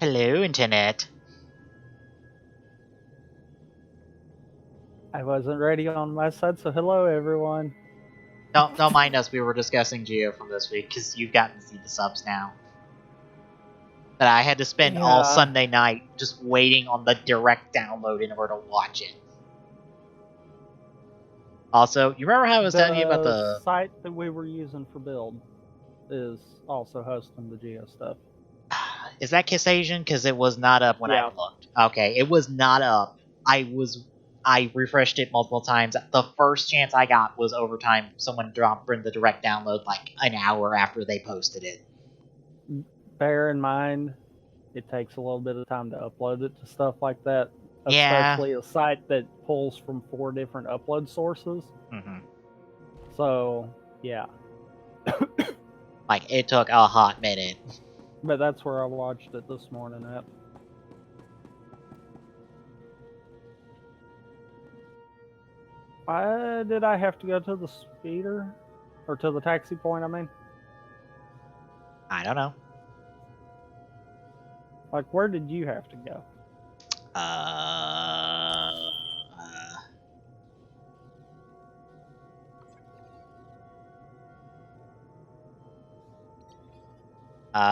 Hello, Internet. I wasn't ready on my side, so hello everyone. Don't mind us. We were discussing Geo from this week because you've gotten to see the subs now. But I had to spend all Sunday night just waiting on the direct download in order to watch it. Also, you remember how I was telling you about the site that we were using for build is also hosting the Geo stuff. Is that Kiss Asian? Because it was not up when I looked. Okay, it was not up. I refreshed it multiple times. The first chance I got was overtime. Someone dropped in the direct download like an hour after they posted it. Bear in mind, it takes a little bit of time to upload it to stuff like that. Yeah. Especially a site that pulls from 4 different upload sources. Mm-hmm. So, yeah. Like, it took a hot minute. But that's where I watched it this morning at. Why did I have to go to the speeder? Or to the taxi point, I mean? I don't know. Like, where did you have to go?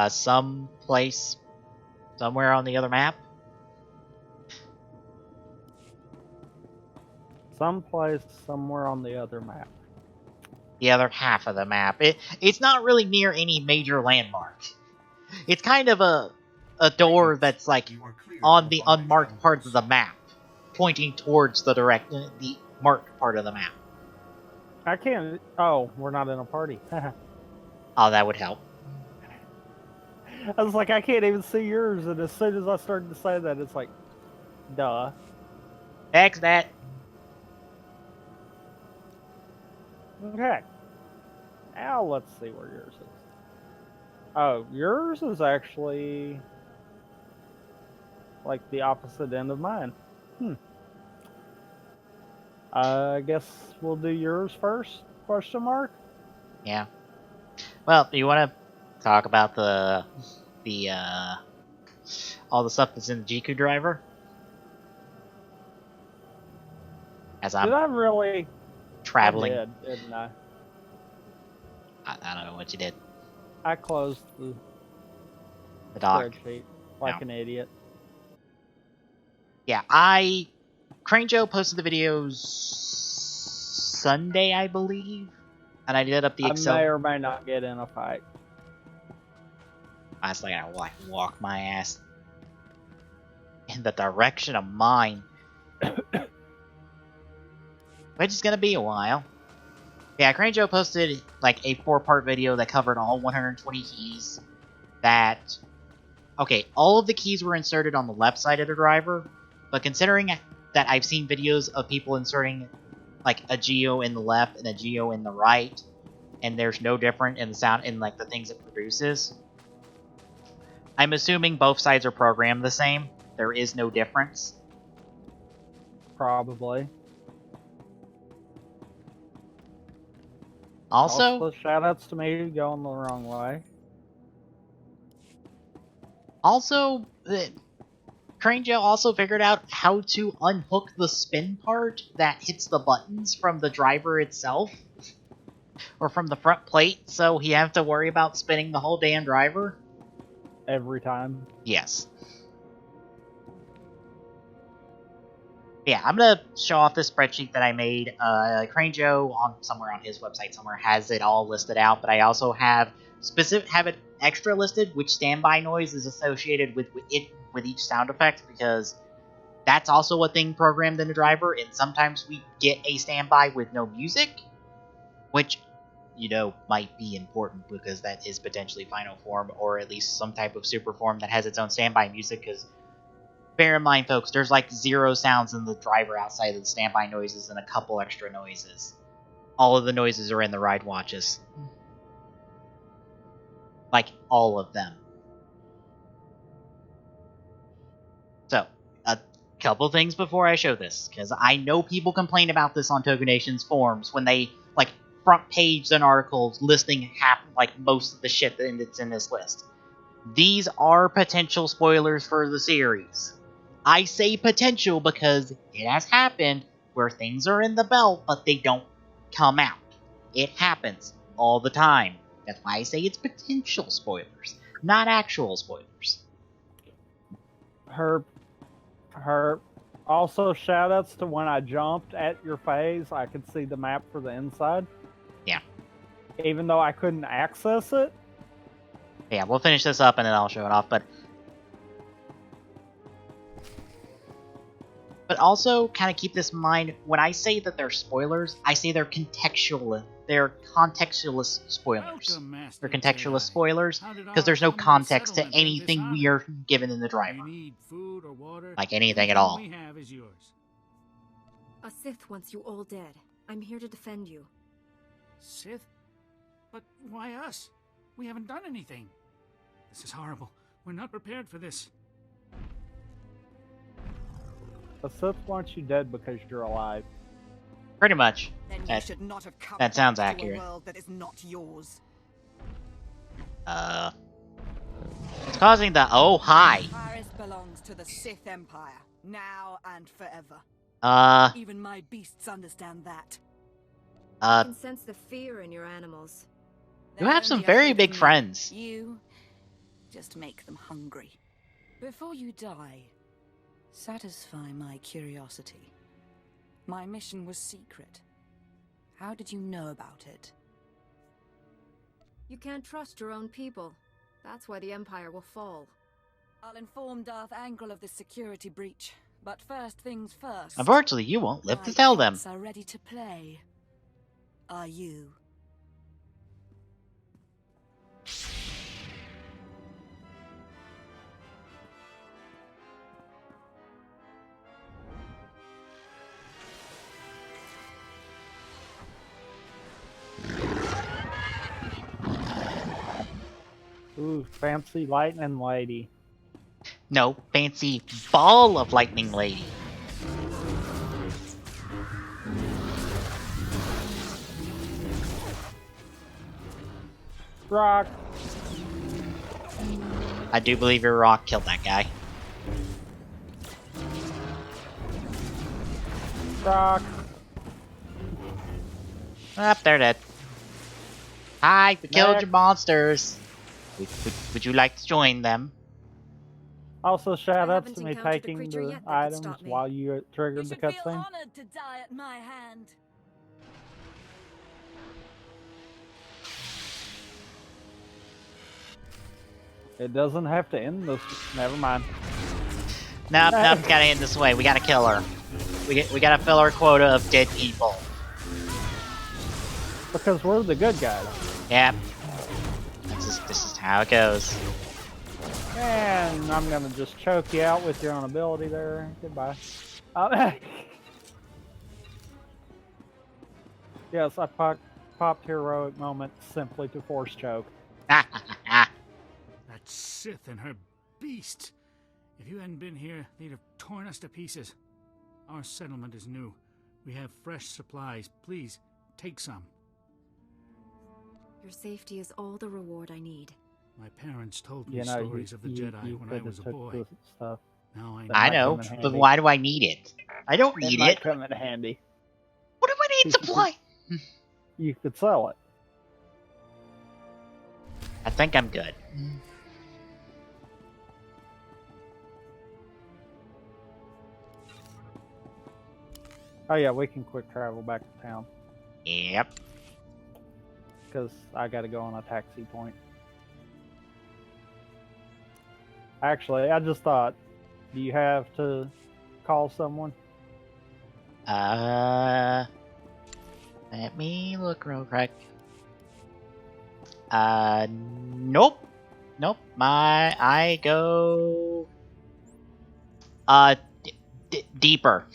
Some place somewhere on the other map. Someplace somewhere on the other map. The other half of the map. It's not really near any major landmark. It's kind of a door that's like on the unmarked parts of the map, pointing towards the marked part of the map. I can't. Oh, we're not in a party. Oh, that would help. I was like, I can't even see yours, and as soon as I started to say that, it's like, duh. X that. Okay. Now let's see where yours is. Oh, yours is actually like the opposite end of mine. I guess we'll do yours first? Question mark? Yeah. Well, do you want to talk about the all the stuff that's in the GQ driver? As I'm Did I really traveling. I did, didn't I? I don't know what you did. I closed the doc spreadsheet like an idiot. Yeah, Crane Joe posted the videos Sunday, I believe, and I did up the Excel. I may or may not get in a fight. I was like, I like walk my ass in the direction of mine. Which is gonna be a while. Yeah, Crane Joe posted like a 4-part video that covered all 120 keys. Okay, all of the keys were inserted on the left side of the driver, but considering that I've seen videos of people inserting like a geo in the left and a geo in the right, and there's no difference in the sound in like the things it produces, I'm assuming both sides are programmed the same. There is no difference. Probably. Also, shoutouts to me going the wrong way. Also, Crane Joe also figured out how to unhook the spin part that hits the buttons from the driver itself, or from the front plate, so he have to worry about spinning the whole damn driver. Every time? Yes. Yeah, I'm gonna show off this spreadsheet that I made. Crane Joe somewhere on his website somewhere has it all listed out, but I also have it extra listed which standby noise is associated with each sound effect, because that's also a thing programmed in the driver, and sometimes we get a standby with no music, which might be important because that is potentially final form, or at least some type of super form that has its own standby music, because bear in mind, folks, there's like 0 sounds in the driver outside of the standby noises and a couple extra noises. All of the noises are in the ride watches. Like, all of them. So, a couple things before I show this, because I know people complain about this on Token Nation's forums when they, like, front page an article listing most of the shit that's in this list. These are potential spoilers for the series. I say potential because it has happened where things are in the belt, but they don't come out. It happens all the time. That's why I say it's potential spoilers, not actual spoilers. Her also shoutouts to when I jumped at your phase, I could see the map for the inside. Yeah. Even though I couldn't access it. Yeah, we'll finish this up and then I'll show it off, but also kind of keep this in mind, when I say that they're spoilers, I say they're contextual. They're contextualist spoilers. They're contextualist spoilers because there's no context to anything we are given in the driver. Like anything at all. A Sith wants you all dead. I'm here to defend you. Sith? But why us? We haven't done anything. This is horrible. We're not prepared for this. The Sith wants you dead because you're alive. Pretty much. Then you should not have come that sounds to accurate. A world that is not yours. It's causing the hi. Paris belongs to the Sith Empire, now and forever. Even my beasts understand that. I can sense the fear in your animals. You have some very big friends. You just make them hungry. Before you die, satisfy my curiosity. My mission was secret. How did you know about it? You can't trust your own people. That's why the Empire will fall. I'll inform Darth Angral of the security breach. But first things first. Unfortunately, you won't live to tell them. Are ready to play. Are you? Ooh, fancy lightning lady. No, fancy ball of lightning lady. Rock. I do believe your rock killed that guy. Rock. They're dead. Hi, we killed your monsters. Would you like to join them? Also, shout outs to haven't me encountered a taking creature the yet that could items stop me. while you triggered the You should feel cutscene. honored to die at my hand. It doesn't have to end this. Never mind. Nope, gotta end this way. We gotta kill her. We gotta fill our quota of dead people. Because we're the good guys. Yep. This is how it goes. And I'm gonna just choke you out with your own ability there. Goodbye. Yes, I popped heroic moment simply to force choke. That Sith and her beast. If you hadn't been here, they'd have torn us to pieces. Our settlement is new. We have fresh supplies. Please, take some. Your safety is all the reward I need. My parents told me You know, stories of the Jedi when I was a boy. The stuff. Now I know. I know, might come in but handy. why do I need it? I don't It need might it. come in handy. What do I need supply? You could sell it. I think I'm good. Oh yeah, we can quick travel back to town. Yep. Because I gotta go on a taxi point. Actually, I just thought, do you have to call someone? Let me look real quick. Nope. Nope. I go, deeper.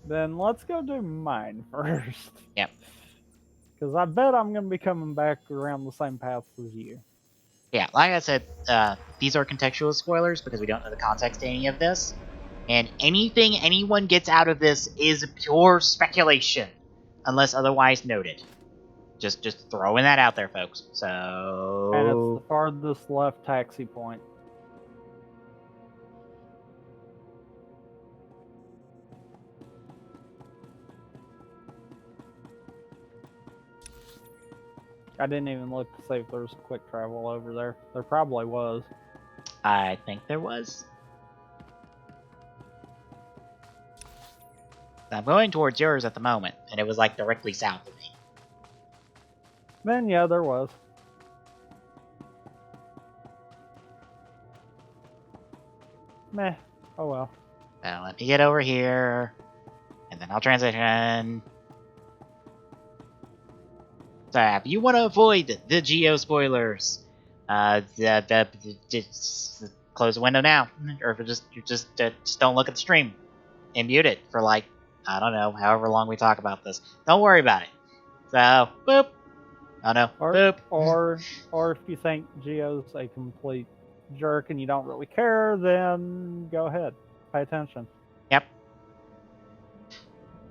Then let's go do mine first. Yep. Because I bet I'm going to be coming back around the same path as you. Yeah, like I said, these are contextual spoilers because we don't know the context to any of this. And anything anyone gets out of this is pure speculation, unless otherwise noted. Just throwing that out there, folks. And it's So the farthest left taxi point. I didn't even look to see if there was quick travel over there. There probably was. I think there was. I'm going towards yours at the moment, and it was like directly south of me. Then yeah, there was. Meh. Oh well. So let me get over here, and then I'll transition. So if you want to avoid the Geo spoilers, just close the window now, or if you just don't look at the stream and mute it for like, I don't know, however long we talk about this. Don't worry about it. So boop. Oh no, boop. Or if you think Geo's a complete jerk and you don't really care, then go ahead. Pay attention. Yep.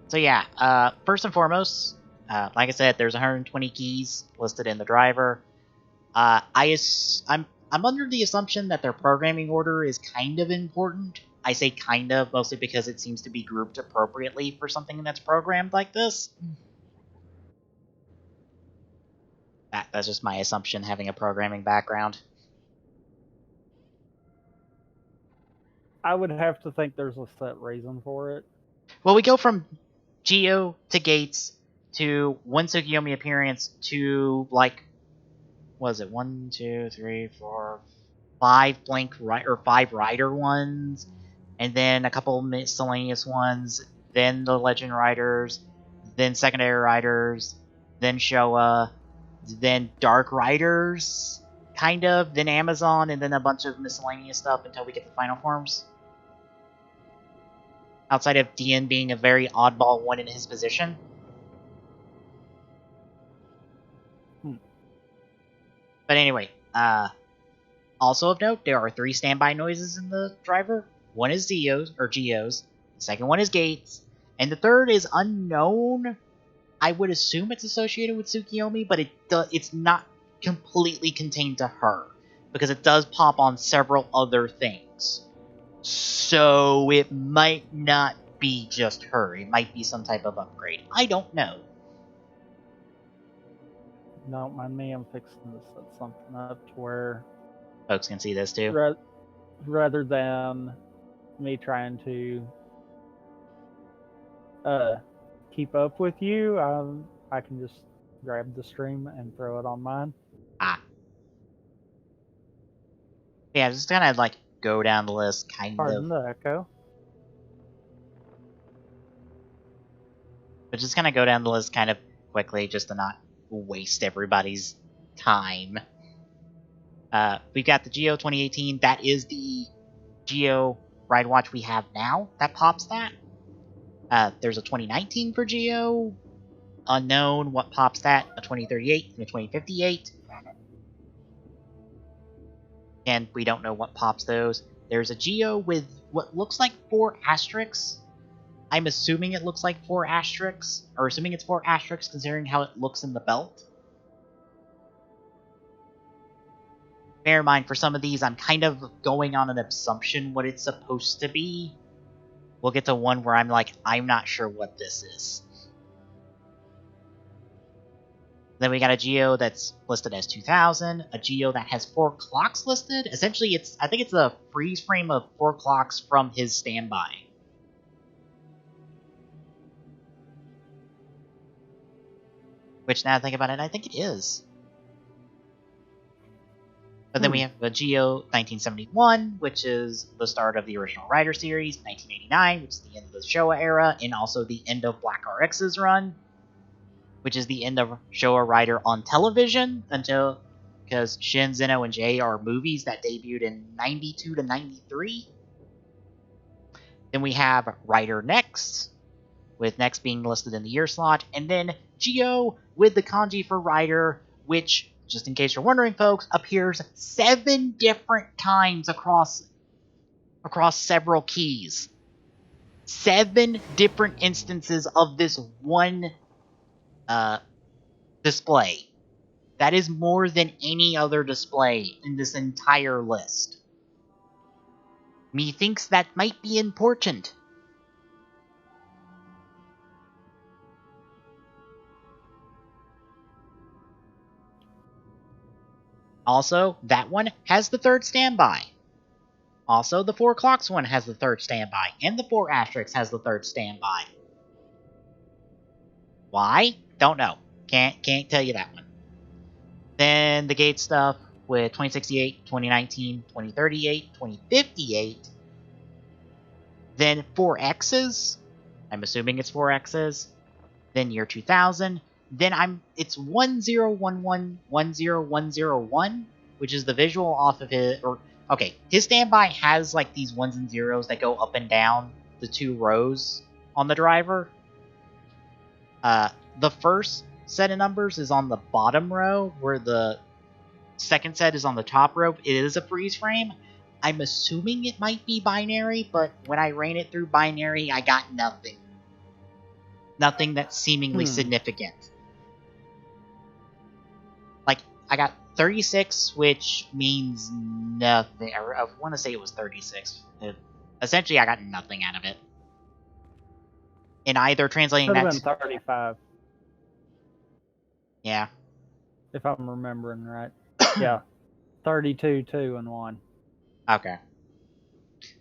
So yeah, first and foremost, like I said, there's 120 keys listed in the driver. I'm under the assumption that their programming order is kind of important. I say kind of, mostly because it seems to be grouped appropriately for something that's programmed like this. That's just my assumption, having a programming background. I would have to think there's a set reason for it. Well, we go from Geo to Gates to one Tsukiyomi appearance to, like, what is it? 1, 2, 3, 4, 5 blank or 5 rider ones, and then a couple miscellaneous ones, then the Legend Riders, then secondary riders, then Showa, then Dark Riders, kind of, then Amazon, and then a bunch of miscellaneous stuff until we get the final forms. Outside of DN being a very oddball one in his position. But anyway, also of note, there are 3 standby noises in the driver. One is Geo's, the second one is Gates, and the third is unknown. I would assume it's associated with Tsukiyomi, but it's not completely contained to her, because it does pop on several other things. So it might not be just her. It might be some type of upgrade. I don't know. Don't mind me, I'm fixing to set something up to where Folks can see this too. Rather than me trying to keep up with you, I can just grab the stream and throw it on mine. Yeah, just kind of like go down the list, Pardon the echo. But just kind of go down the list kind of quickly, just to not waste everybody's time. We've got the Geo 2018. That is the Geo Ride Watch we have now. That pops that. There's a 2019 for Geo. Unknown what pops that. A 2038 and a 2058. And we don't know what pops those. There's a Geo with what looks like 4 asterisks. I'm assuming it looks like 4 asterisks, or assuming it's 4 asterisks considering how it looks in the belt. Bear in mind, for some of these, I'm kind of going on an assumption what it's supposed to be. We'll get to one where I'm like, I'm not sure what this is. Then we got a Geo that's listed as 2000, a Geo that has 4 clocks listed. Essentially, I think it's a freeze frame of 4 clocks from his standby. Which, now I think about it, I think it is. But then we have the Geo 1971, which is the start of the original Rider series, 1989, which is the end of the Showa era, and also the end of Black RX's run, which is the end of Showa Rider on television, because Shin, Zeno, and Jay are movies that debuted in 92 to 93. Then we have Rider Next, with Next being listed in the year slot, and then Geo with the kanji for Rider, which, just in case you're wondering, folks, appears 7 different times across several keys. 7 different instances of this one display. That is more than any other display in this entire list. Methinks that might be important. Also, that one has the third standby. Also, the 4 o'clocks one has the third standby, and the 4 asterisks has the third standby. Why? Don't know. Can't tell you that one. Then the gate stuff with 2068, 2019, 2038, 2058. Then 4X's. I'm assuming it's 4X's. Then year 2000. Then it's 1011-10101, which is the visual off of his. Okay, his standby has like these ones and zeros that go up and down the 2 rows on the driver. The first set of numbers is on the bottom row, where the second set is on the top row. It is a freeze frame. I'm assuming it might be binary, but when I ran it through binary, I got nothing. Nothing that's seemingly significant. Like, I got 36, which means nothing. I want to say it was 36. Essentially, I got nothing out of it. In either translating that... Should have been 35. Yeah. If I'm remembering right. Yeah. 32, 2, and 1. Okay.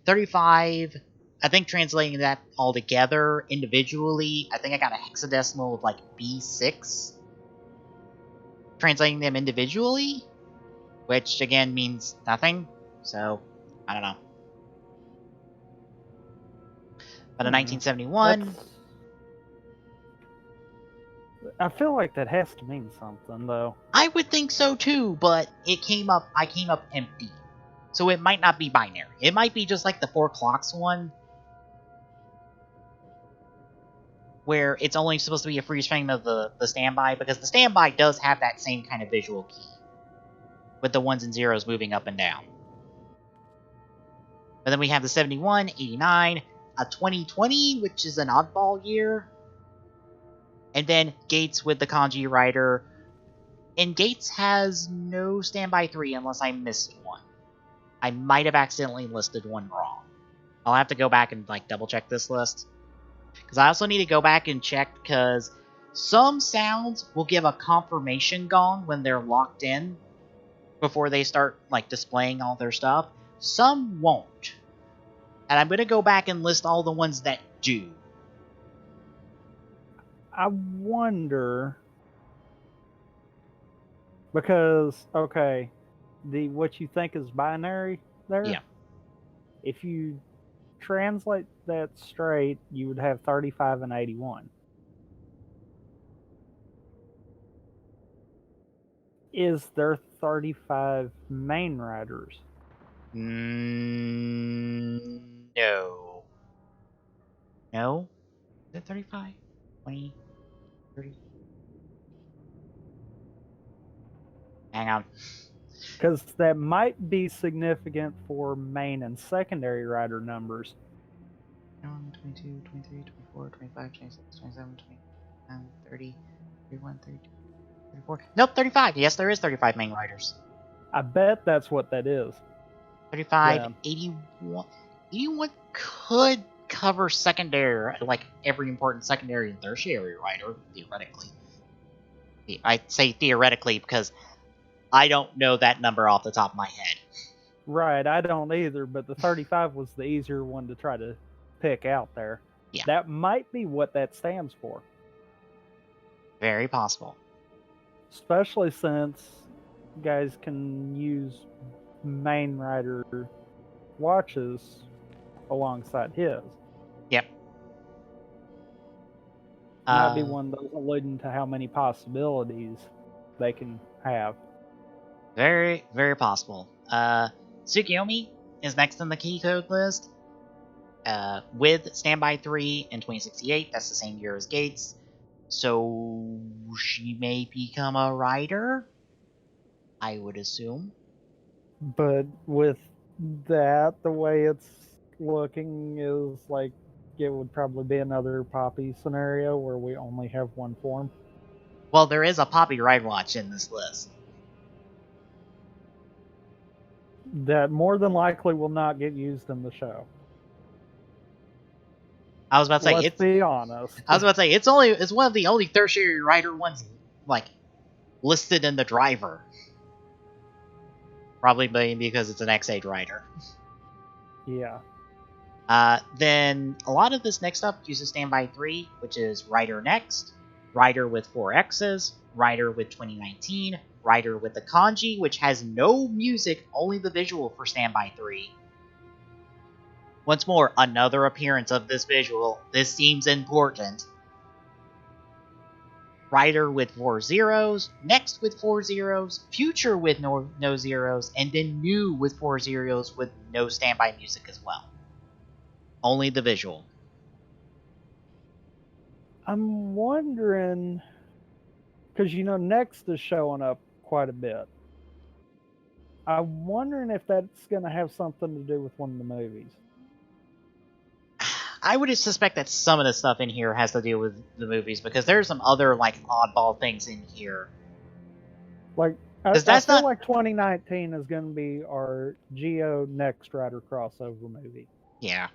35... I think translating that all together individually, I think I got a hexadecimal of like B6. Translating them individually, which again means nothing. So, I don't know. But in 1971... I feel like that has to mean something, though. I would think so too, but I came up empty. So it might not be binary. It might be just like the 4 clocks one, where it's only supposed to be a freeze frame of the standby, because the standby does have that same kind of visual key, with the 1s and 0s moving up and down. But then we have the 71, 89, a 2020, which is an oddball year, and then Gates with the kanji writer. And Gates has no standby 3 unless I missed one. I might have accidentally listed one wrong. I'll have to go back and like double check this list. Because I also need to go back and check, because some sounds will give a confirmation gong when they're locked in before they start like displaying all their stuff. Some won't. And I'm going to go back and list all the ones that do. I wonder, because okay, what you think is binary there. Yeah. If you translate that straight, you would have 35 and 81. Is there 35 main riders? No. No? Is it 35? 20? 30? Hang on. Because that might be significant for main and secondary rider numbers. 21, 22, 23, 24, 25, 26, 27, 29, 30, 31, 32, 34. Nope, 35. Yes, there is 35 main riders. I bet that's what that is. 35, Yeah. 81. 81 could cover secondary, like every important secondary and tertiary rider, theoretically. I say theoretically because I don't know that number off the top of my head. Right, I don't either, but the 35 was the easier one to try to pick out there. Yeah. That might be what that stands for. Very possible. Especially since guys can use main rider watches alongside his. Yep. Might be one of those alluding to how many possibilities they can have. Very, very possible. Tsukiyomi is next on the key code list. With Standby 3 and 2068, that's the same year as Gates. So she may become a rider, I would assume. But with that, the way it's looking is like it would probably be another Poppy scenario where we only have one form. Well, there is a Poppy Ride Watch in this list. That more than likely will not get used in the show. I was about to say Let's be honest. I was about to say it's one of the only tertiary rider ones like listed in the driver. Probably because it's an X8 rider. Yeah. Then a lot of this next up uses Standby 3, which is Rider Next, Rider with 4 X's, Rider with 2019, Rider with the kanji, which has no music, only the visual for Standby 3. Once more, another appearance of this visual. This seems important. Rider with 4 zeros, Next with 4 zeros, Future with no zeros, and then New with 4 zeros with no standby music as well. Only the visual. I'm wondering, because Next is showing up quite a bit. I'm wondering if that's going to have something to do with one of the movies. I would suspect that some of the stuff in here has to do with the movies, because there's some other, like, oddball things in here. Like, I feel like 2019 is going to be our Geo Next Rider crossover movie. Yeah.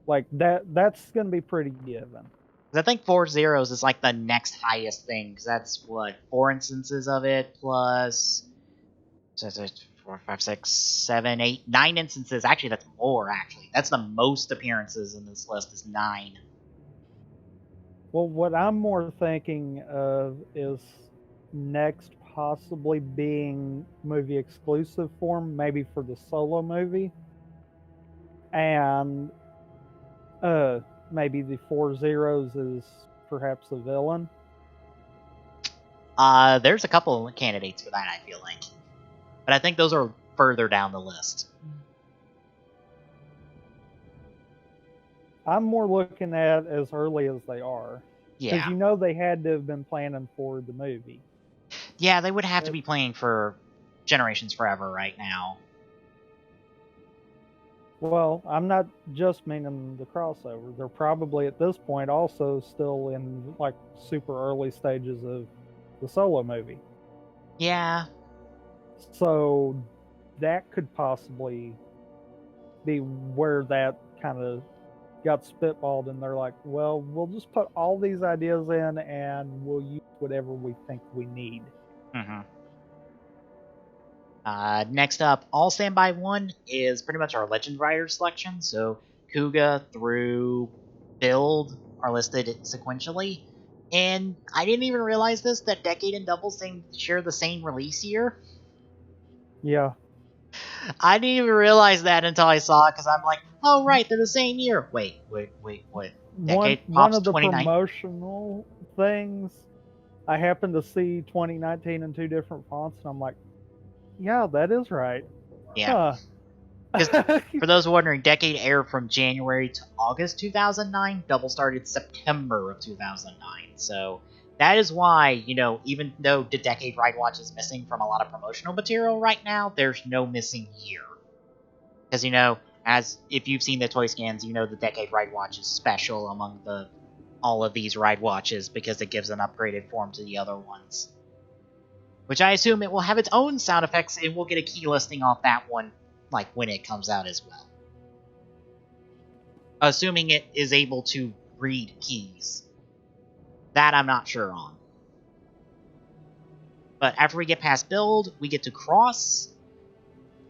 Like, that's going to be pretty given. I think 4 zeros is, like, the next highest thing, because that's, 4 instances of it, plus 4, 5, 6, 7, 8, 9 instances. Actually, that's more, actually. That's the most appearances in this list, is 9. Well, what I'm more thinking of is Next possibly being movie exclusive form, maybe for the solo movie. And maybe the 4 zeros is perhaps a villain. There's a couple of candidates for that, I feel like. But I think those are further down the list. I'm more looking at as early as they are. Yeah. Because they had to have been planning for the movie. Yeah, they would have to be playing for Generations Forever right now. Well, I'm not just meaning the crossover. They're probably at this point also still in like super early stages of the solo movie. Yeah. So that could possibly be where that kind of got spitballed, and they're like, well, we'll just put all these ideas in and we'll use whatever we think we need. Mm-hmm. Next up, all Standby 1 is pretty much our Legend Rider selection. So Kuga through Build are listed sequentially. And I didn't even realize this, that Decade and Double share the same release year. Yeah. I didn't even realize that until I saw it, because I'm like, oh, right, they're the same year. Wait. Decade one of the 29? promotional things, I happened to see 2019 in 2 different fonts, and I'm like, yeah, that is right. Yeah. Huh. For those wondering, Decade aired from January to August 2009. Double started September of 2009. So that is why, even though the Decade Ride Watch is missing from a lot of promotional material right now, there's no missing year. Because, as if you've seen the toy scans, the Decade Ride Watch is special among all of these Ride Watches because it gives an upgraded form to the other ones. Which I assume it will have its own sound effects, and we'll get a key listing off that one, like, when it comes out as well. Assuming it is able to read keys. That I'm not sure on. But after we get past Build, we get to Cross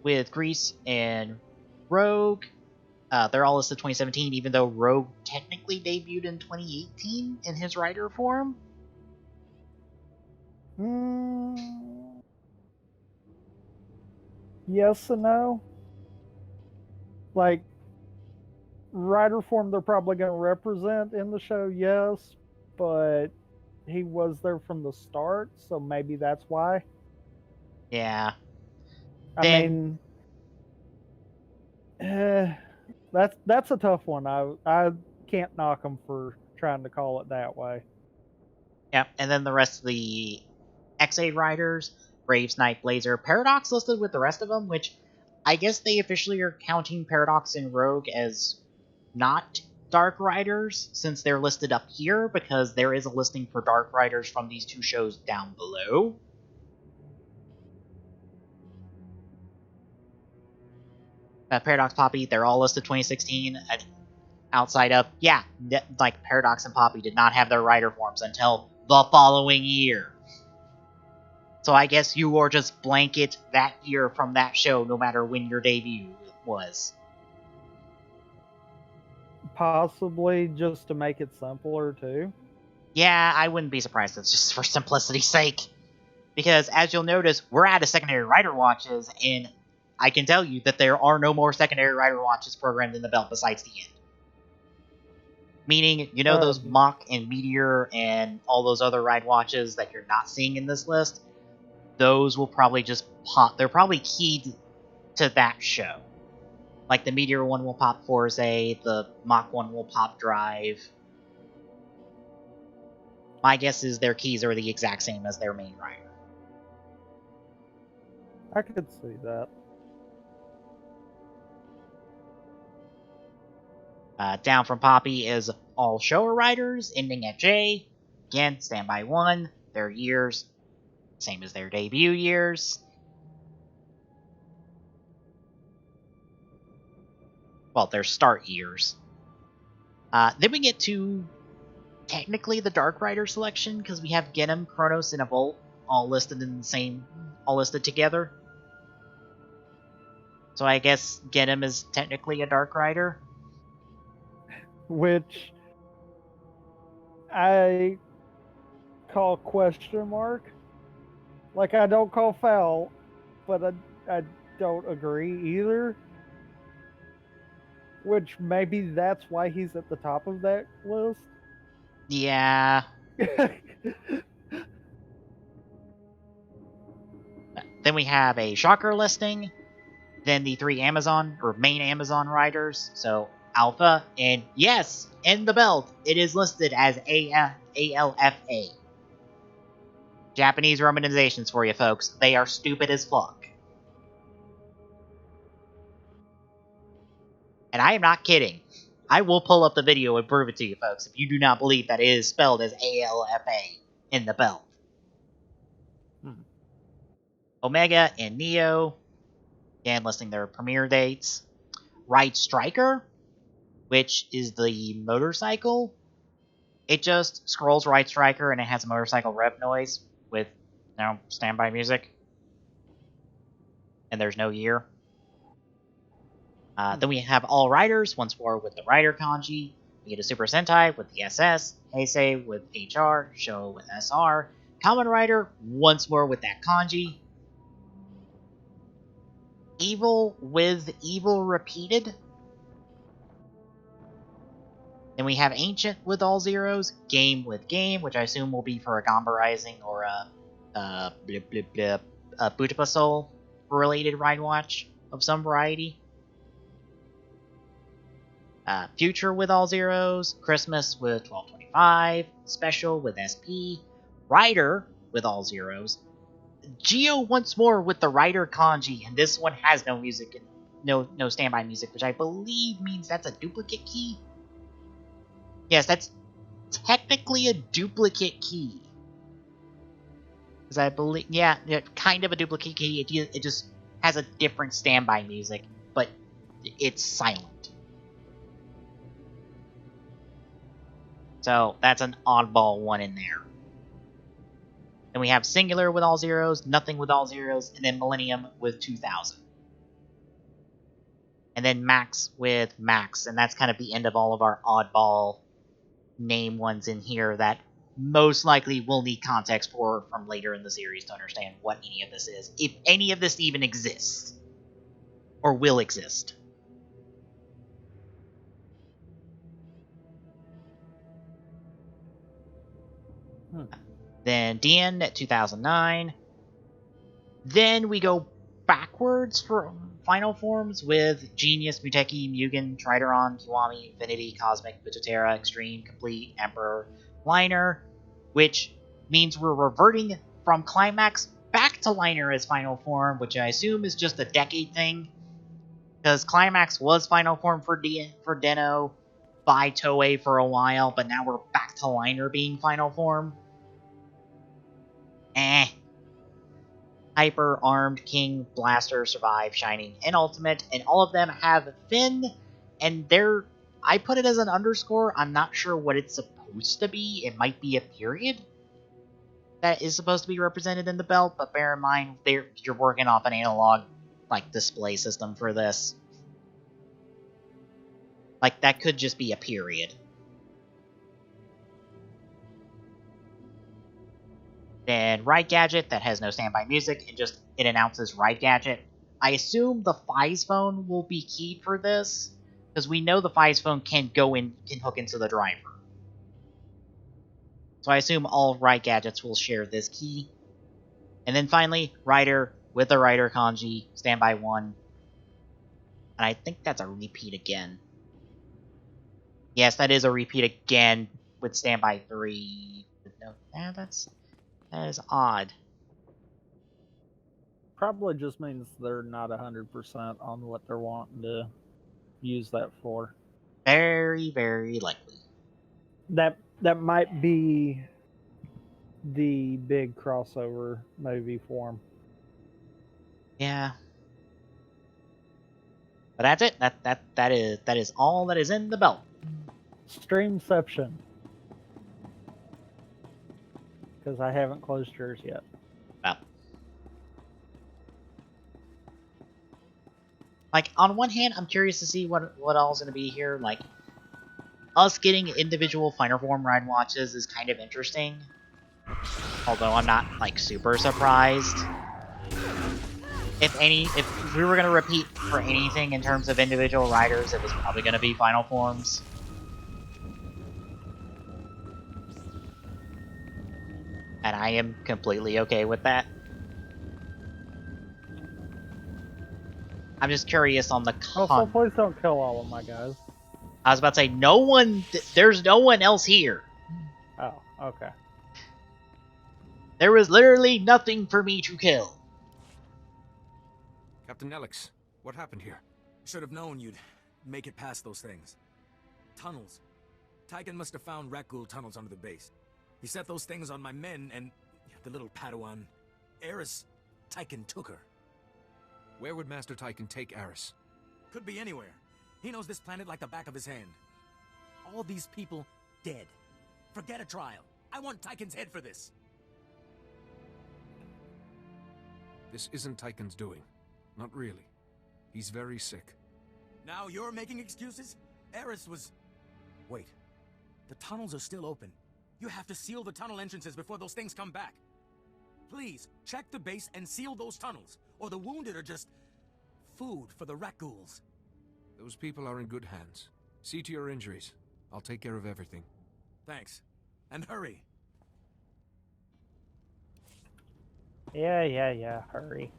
with Grease and Rogue. They're all listed 2017, even though Rogue technically debuted in 2018 in his rider form. Yes and no. Like, rider form they're probably going to represent in the show, yes, but he was there from the start, so maybe that's why. Yeah. I mean, that's a tough one. I can't knock him for trying to call it that way. Yep, and then the rest of the X8 riders, Brave, Snipe, Blazer, Paradox listed with the rest of them, which I guess they officially are counting Paradox and Rogue as not Dark Riders since they're listed up here, because there is a listing for Dark Riders from these two shows down below. Paradox Poppy, they're all listed 2016. Outside of, like Paradox and Poppy did not have their rider forms until the following year. So I guess you or just blanket that year from that show no matter when your debut was. Possibly just to make it simpler, too. Yeah, I wouldn't be surprised. It's just for simplicity's sake. Because, as you'll notice, we're out of secondary rider watches, and I can tell you that there are no more secondary rider watches programmed in the belt besides the end. Meaning, you know those Mach and Meteor and all those other ride watches that you're not seeing in this list? Those will probably just pop. They're probably keyed to that show. Like the Meteor one will pop Forze, the Mach one will pop Drive. My guess is their keys are the exact same as their main rider. I could see that. Down from Poppy is all shower riders, ending at J. Again, standby 1. Their years, same as their debut years. Well, their start years. Then we get to technically the Dark Rider selection, because we have Genom, Kronos, and Evolt all listed in the same, all listed together. So I guess Genom is technically a Dark Rider. Which I call question mark. Like, I don't call foul, but I don't agree either. Which maybe that's why he's at the top of that list. Yeah. Then we have a Shocker listing. Then the 3 Amazon, or main Amazon riders. So Alpha, and yes, in the belt, it is listed as ALFA. Japanese romanizations for you folks. They are stupid as fuck. And I am not kidding. I will pull up the video and prove it to you folks if you do not believe that it is spelled as ALFA in the belt. Omega and Neo, again listing their premiere dates. Ride Striker, which is the motorcycle. It just scrolls Ride Striker and it has a motorcycle rev noise with, standby music. And there's no year. Then we have All Riders, once more with the Rider kanji. We get a Super Sentai with the SS, Heisei with HR, Show with SR, Kamen Rider, once more with that kanji. Evil with Evil repeated. Then we have Ancient with all zeros, Game with Game, which I assume will be for a Gamba Rising or a Butapa Soul related ride watch of some variety. Future with all zeros, Christmas with 1225, Special with SP, Rider with all zeros, Geo once more with the Rider kanji, and this one has no music and no standby music, which I believe means that's a duplicate key. Yes, that's technically a duplicate key. Because I believe, kind of a duplicate key. It just has a different standby music, but it's silent. So that's an oddball one in there. Then we have Singular with all zeros, Nothing with all zeros, and then Millennium with 2000. And then Max with Max, and that's kind of the end of all of our oddball name ones in here that most likely we'll need context for from later in the series to understand what any of this is, if any of this even exists or will exist. Then DN at 2009. Then we go backwards for final forms with Genius, Muteki, Mugen, Trideron, Kiwami, Infinity, Cosmic, Butotera, Extreme, Complete, Emperor, Liner, which means we're reverting from Climax back to Liner as final form, which I assume is just a decade thing, because Climax was final form for Den-O, by Toei for a while, but now we're back to Liner being final form. Hyper, Armed, King, Blaster, Survive, Shining, and Ultimate, and all of them have Finn, and I put it as an underscore. I'm not sure what it's supposed to be. It might be a period that is supposed to be represented in the belt, but bear in mind, you're working off an analog, like, display system for this. Like, that could just be a period. Then Ride Gadget, that has no standby music, and just it announces Ride Gadget. I assume the Fi's phone will be keyed for this, because we know the Fi's phone can hook into the driver. So I assume all Ride Gadgets will share this key. And then finally, Rider with the Rider kanji, standby 1. And I think that's a repeat again. Yes, that is a repeat again with standby 3. No, that is odd. Probably just means they're not 100% on what they're wanting to use that for. Very, very likely. That might be the big crossover movie for them. Yeah. But that's it. That is all that is in the belt. Streamception. Because I haven't closed yours yet. Well. Like, on one hand, I'm curious to see what all's going to be here. Like, us getting individual Final Form ride watches is kind of interesting. Although I'm not, like, super surprised. If we were going to repeat for anything in terms of individual riders, it was probably going to be Final Forms. And I am completely okay with that. I'm just curious on the con. Also, please don't kill all of my guys. I was about to say, there's no one else here. Oh, okay. There was literally nothing for me to kill. Captain Alex, what happened here? Should have known you'd make it past those things. Tunnels. Tyken must have found Rakghoul tunnels under the base. He set those things on my men, and the little Padawan, Eris, Tyken took her. Where would Master Tyken take Eris? Could be anywhere. He knows this planet like the back of his hand. All these people dead. Forget a trial. I want Tyken's head for this. This isn't Tyken's doing. Not really. He's very sick. Now you're making excuses? Eris was... Wait. The tunnels are still open. You have to seal the tunnel entrances before those things come back. Please, check the base and seal those tunnels, or the wounded are just... food for the Rakghouls. Those people are in good hands. See to your injuries. I'll take care of everything. Thanks. And hurry. Yeah, hurry.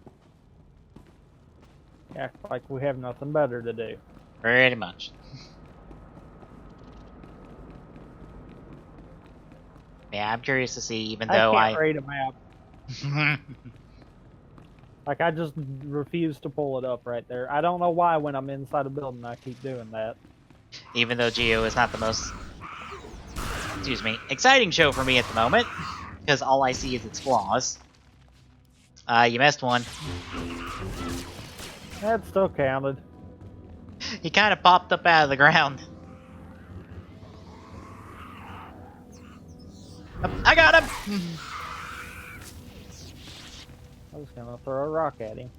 Act like we have nothing better to do. Pretty much. Yeah, I'm curious to see, even though I can't read a map. Like, I just refuse to pull it up right there. I don't know why when I'm inside a building I keep doing that. Even though Geo is not the most, exciting show for me at the moment, because all I see is its flaws. You missed one. That still counted. He kind of popped up out of the ground. I got him! I was gonna throw a rock at him.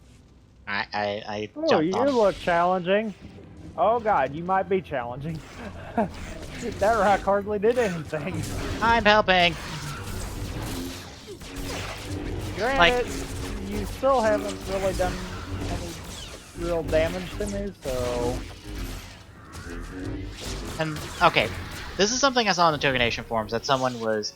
I Oh, jumped you on him. look challenging. Oh god, you might be challenging. That rock hardly did anything. I'm helping. Granted, you still haven't really done any real damage to me, so... And, okay, this is something I saw in the Token Nation forums, that someone was,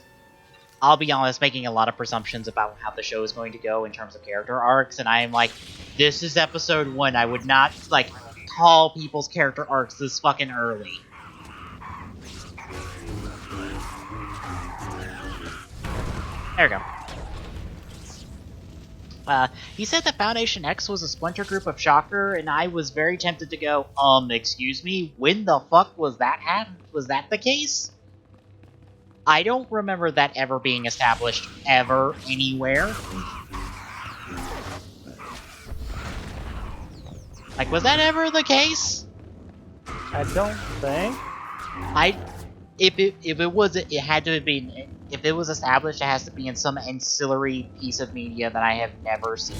I'll be honest, making a lot of presumptions about how the show is going to go in terms of character arcs, and I am like, this is episode 1, I would not, like, call people's character arcs this fucking early. There we go. He said that Foundation X was a splinter group of Shocker, and I was very tempted to go, excuse me, when the fuck was that was that the case? I don't remember that ever being established ever anywhere. Like, was that ever the case? I don't think. If it was, it had to have been. If it was established, it has to be in some ancillary piece of media that I have never seen.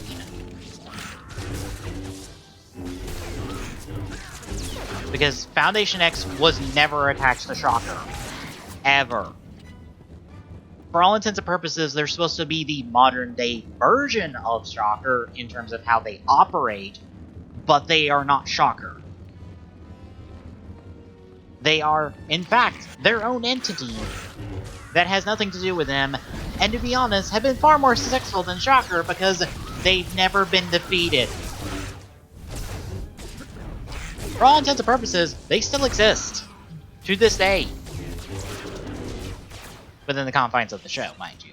Because Foundation X was never attached to Shocker. Ever. For all intents and purposes, they're supposed to be the modern-day version of Shocker in terms of how they operate, but they are not Shocker. They are, in fact, their own entity that has nothing to do with them, and to be honest, have been far more successful than Shocker because they've never been defeated. For all intents and purposes, they still exist. To this day. Within the confines of the show, mind you.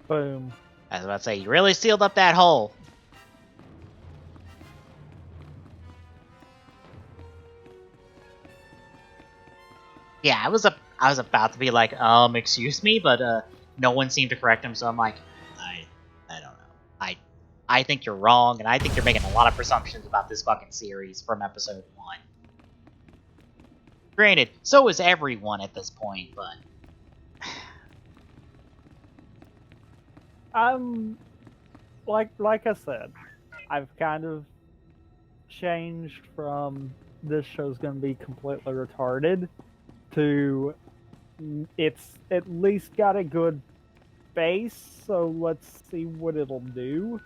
Boom. I was about to say, you really sealed up that hole. Yeah, I was about to be like, excuse me, but no one seemed to correct him, so I'm like, I don't know. I think you're wrong, and I think you're making a lot of presumptions about this fucking series from episode 1. Granted, so is everyone at this point, but like I said, I've kind of changed from this show's going to be completely retarded to it's at least got a good base, so let's see what it'll do.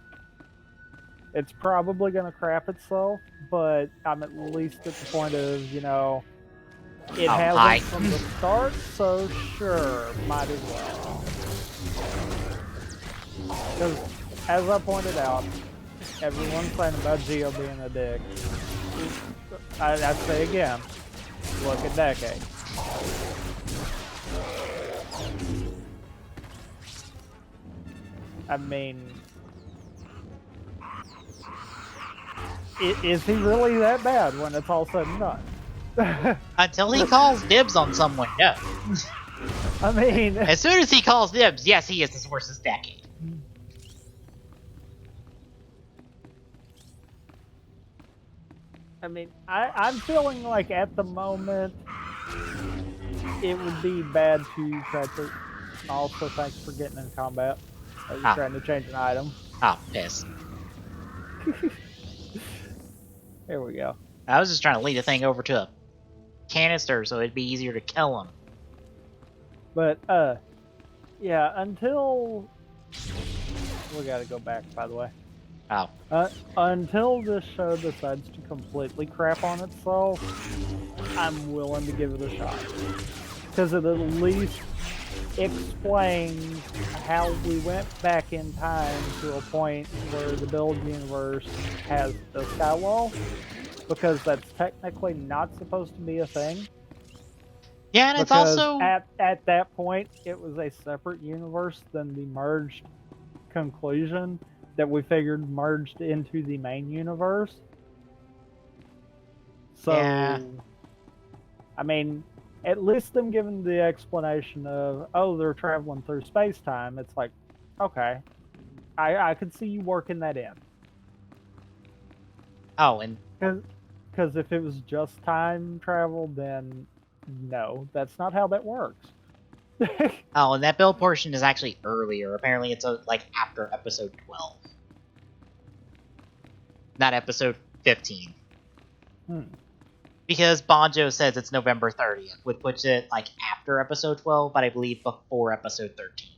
It's probably going to crap itself, but I'm at least at the point of, you know, it hasn't from the start, so sure, might as well. Because, as I pointed out, everyone's saying about Geo being a dick. I say again, look at Decade. I mean, is he really that bad when it's all said and done? Until he calls dibs on someone, no. I mean, as soon as he calls dibs, yes, he is as worse as Decade. I mean, I'm feeling like at the moment it would be bad to try to. Also, thanks for getting in combat. I was trying to change an item. Oh, piss. There we go. I was just trying to lead the thing over to a canister so it'd be easier to kill him. But, yeah, until... We gotta go back, by the way. Oh. Until this show decides to completely crap on itself, I'm willing to give it a shot. Because it at least explains how we went back in time to a point where the build universe has the skywall, because that's technically not supposed to be a thing. Yeah, and because it's also... At that point, it was a separate universe than the merged conclusion that we figured merged into the main universe. So, yeah. I mean, at least them giving the explanation of, oh, they're traveling through space-time, it's like, okay, I could see you working that in. Oh, and... Because if it was just time travel, then no, that's not how that works. Oh, and that build portion is actually earlier. Apparently it's like after episode 12. Not episode 15. Because Banjo says it's November 30th, which puts it like after episode 12, but I believe before episode 13.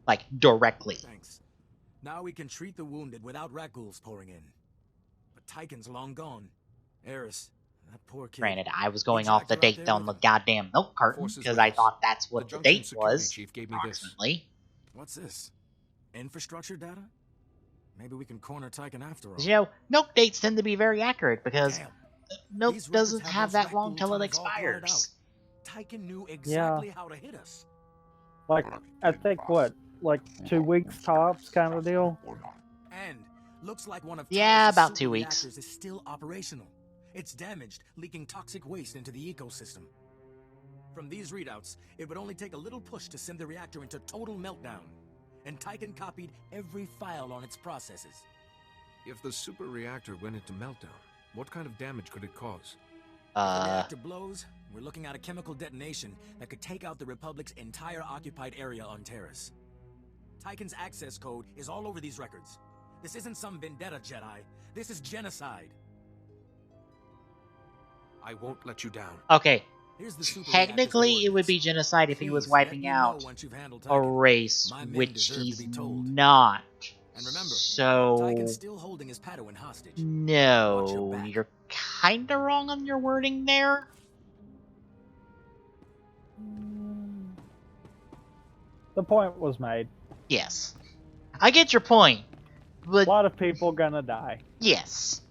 Like, directly. Thanks. Now we can treat the wounded without rat ghouls pouring in. But Tychon's long gone. Eris, that poor kid. Granted, I was going off the date on the goddamn milk carton, because I thought that's what the date was, approximately. What's this? Infrastructure data? Maybe we can corner Tychon after all. You know, milk dates tend to be very accurate, because milk These records doesn't have have those that long Rakghoul till it tunnels all plotted expires. out. Tyken knew exactly how to hit us. Like, I think, what, like 2 weeks tops kind of deal? And looks like one of Yeah, Talos' about super 2 weeks. reactors is still operational. It's damaged, leaking toxic waste into the ecosystem. From these readouts, it would only take a little push to send the reactor into total meltdown. And Tyken copied every file on its processes. If the super reactor went into meltdown, what kind of damage could it cause? If the reactor blows, we're looking at a chemical detonation that could take out the Republic's entire occupied area on Terrace. Tyken's access code is all over these records. This isn't some vendetta, Jedi. This is genocide. I won't let you down. Okay, Here's the super technically reactor's it would be coordinates. genocide if he was Please let wiping me know out once you've handled a Tyken. race, My men which deserve to he's be told. not. And remember, So, Tyken's still holding his Padawan hostage. Watch your no, back. you're kinda wrong on your wording there. The point was made. Yes. I get your point, A but lot of people gonna die. yes.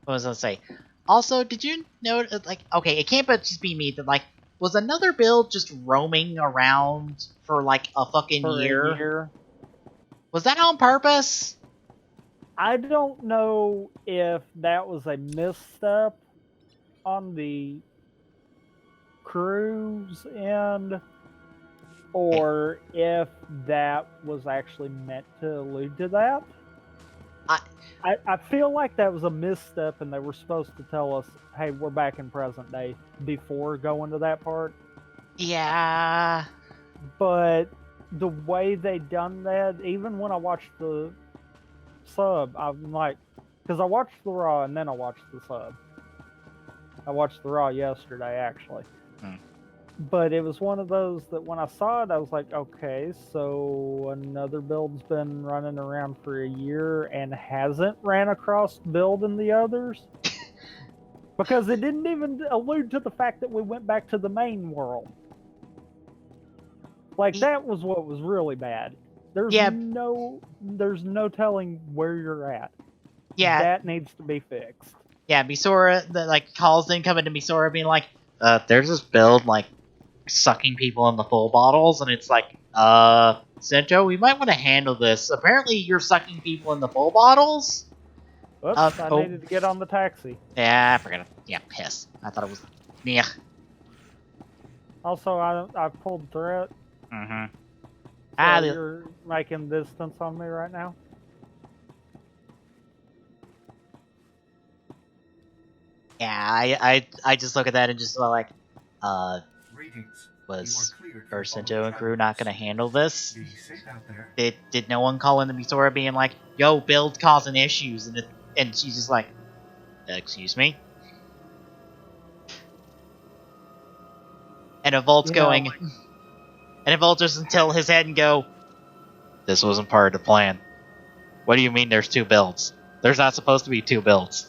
What was I gonna say? Also, did you know, like, okay, it can't but just be me that, like, was another build just roaming around for, like, a fucking For year? a year. Was that on purpose? I don't know if that was a misstep on the crew's end, or if that was actually meant to allude to that. I feel like that was a misstep, and they were supposed to tell us, hey, we're back in present day before going to that part. Yeah. But the way they done that, even when I watched the sub, I'm like, because I watched the Raw and then I watched the sub. I watched the Raw yesterday, actually. But it was one of those that when I saw it, I was like, okay, so another build's been running around for a year and hasn't ran across build in the others? Because it didn't even allude to the fact that we went back to the main world. Like, that was what was really bad. There's no telling where you're at. Yeah. That needs to be fixed. Yeah, Misora, like, calls in coming to Misora being like, there's this build, like, sucking people in the full bottles, and it's like, Sento, we might want to handle this. Apparently you're sucking people in the full bottles? Oops, I needed to get on the taxi. Yeah, I forgot. Yeah, piss. I thought it was... Yeah. Also, I pulled through it. Mm-hmm. So you're making distance on me right now? Yeah, I just look at that and just like, was Sento and crew not gonna handle this? Did no one call into Misora being like, yo, build causing issues, and she's just like, excuse me? And a Volt's going, and a Volt doesn't tilt his head and go, this wasn't part of the plan. What do you mean there's 2 builds? There's not supposed to be 2 builds.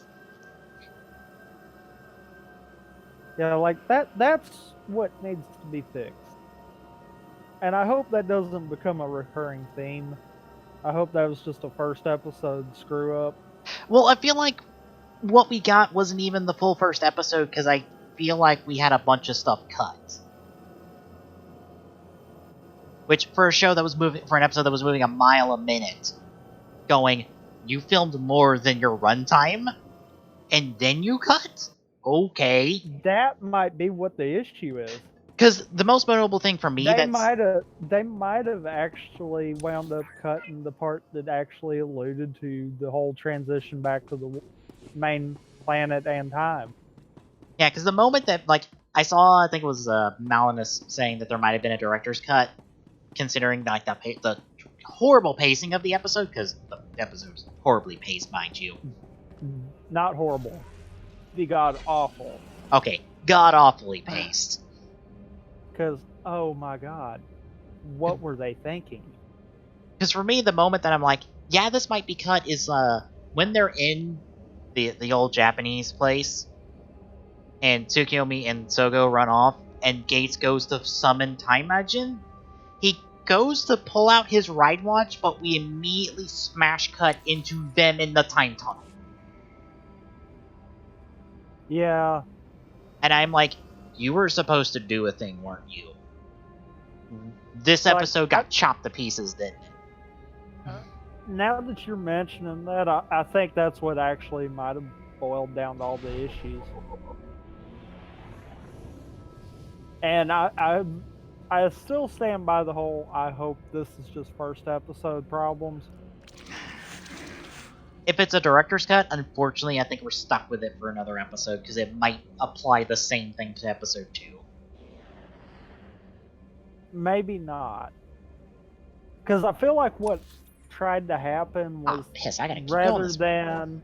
Yeah, like, that's what needs to be fixed. And I hope that doesn't become a recurring theme. I hope that was just a first episode screw-up. Well, I feel like what we got wasn't even the full first episode, because I feel like we had a bunch of stuff cut. Which, for a show that was moving, for an episode that was moving a mile a minute, going, you filmed more than your runtime, and then you cut? Okay. That might be what the issue is. Because the most notable thing for me they might have actually wound up cutting the part that actually alluded to the whole transition back to the main planet and time. Yeah, because the moment that, like, I saw, I think it was Malinus saying that there might have been a director's cut, considering, like, the horrible pacing of the episode, because the episode was horribly paced, mind you. Not horrible. The god-awful. Okay, god-awfully paced. Because, oh my god, what were they thinking? Because for me, the moment that I'm like, yeah, this might be cut is when they're in the old Japanese place, and Tsukiyomi and Sogo run off, and Gates goes to summon Time Magin. He goes to pull out his ride watch, but we immediately smash cut into them in the time tunnel. Yeah. And I'm like, you were supposed to do a thing, weren't you? This episode got chopped to pieces, didn't it? Now that you're mentioning that, I think that's what actually might have boiled down to all the issues. And I still stand by the whole, I hope this is just first episode problems. If it's a director's cut, unfortunately, I think we're stuck with it for another episode, because it might apply the same thing to episode 2. Maybe not. Because I feel like what tried to happen was I gotta keep going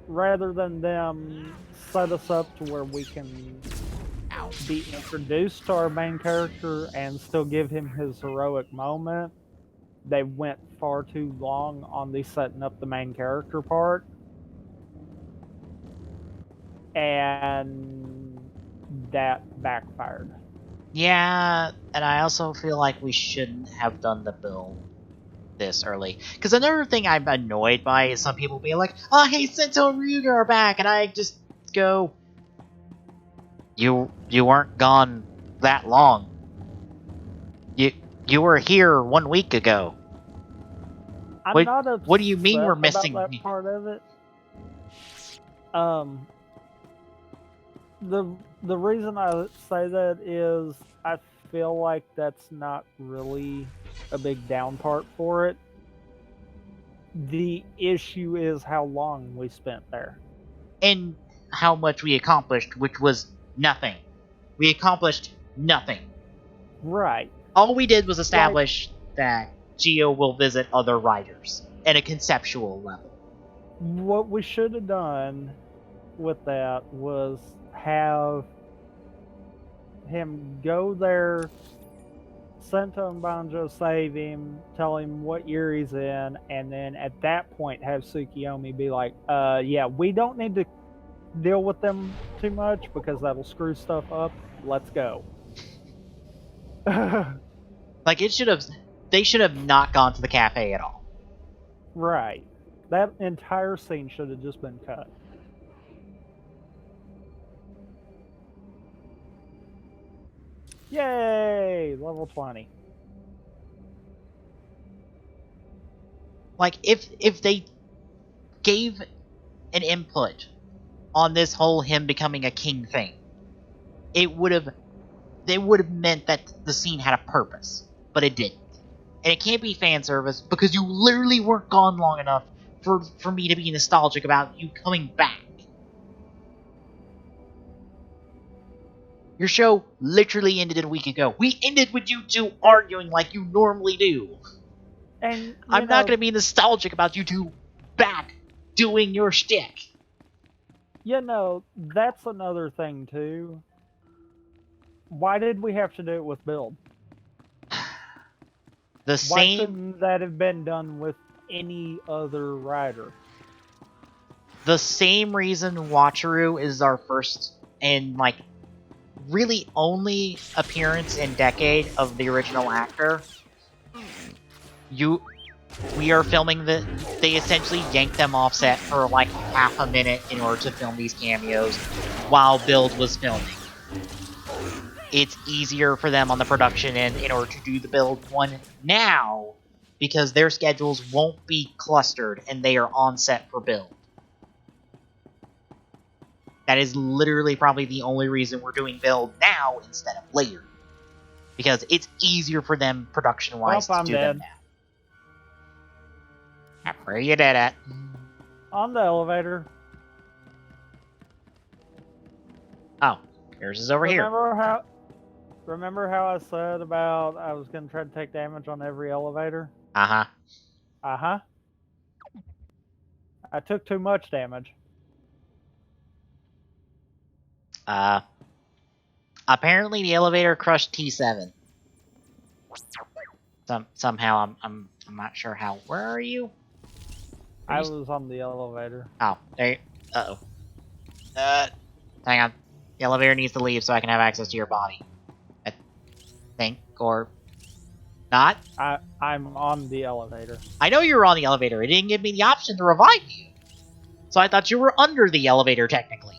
rather than them set us up to where we can be introduced to our main character and still give him his heroic moment, they went far too long on the setting up the main character part, and that backfired. Yeah, and I also feel like we shouldn't have done the build this early. Because another thing I'm annoyed by is some people being like, oh, hey, Sento and Ryuga are back, and I just go, you weren't gone that long. You were here 1 week ago. What do you mean we're missing that part of it? The reason I say that is I feel like that's not really a big down part for it. The issue is how long we spent there. And how much we accomplished, which was nothing. We accomplished nothing. Right. All we did was establish that Geo will visit other riders at a conceptual level. What we should have done with that was have him go there, Sento and Banjo save him, tell him what year he's in, and then at that point have Tsukiyomi be like, yeah, we don't need to deal with them too much because that'll screw stuff up. Let's go. Like, they should have not gone to the cafe at all. Right. That entire scene should have just been cut. Yay! Level 20. Like, if they gave an input on this whole him becoming a king thing, it would have meant that the scene had a purpose, but it didn't. And it can't be fan service because you literally weren't gone long enough for me to be nostalgic about you coming back. Your show literally ended a week ago. We ended with you two arguing like you normally do. And I'm not going to be nostalgic about you two back doing your shtick. You know, that's another thing, too. Why did we have to do it with Build? Why couldn't that have been done with any other rider? The same reason Watcheru is our first and, like, really only appearance in Decade of the original actor. We are filming they essentially yanked them off set for like half a minute in order to film these cameos while Build was filming. It's easier for them on the production end in order to do the Build one now because their schedules won't be clustered and they are on set for Build. That is literally probably the only reason we're doing Build now instead of later. Because it's easier for them production-wise to do them now. Where you dead at? On the elevator. Oh, yours is over here. Remember how I said about I was going to try to take damage on every elevator? Uh-huh. Uh-huh. I took too much damage. Apparently the elevator crushed T7. Somehow I'm not sure how. Where are you? I was on the elevator. Oh, there. Uh-oh. Hang on. The elevator needs to leave so I can have access to your body. I think, or Not? I'm on the elevator. I know you were on the elevator. It didn't give me the option to revive you. So I thought you were under the elevator, technically.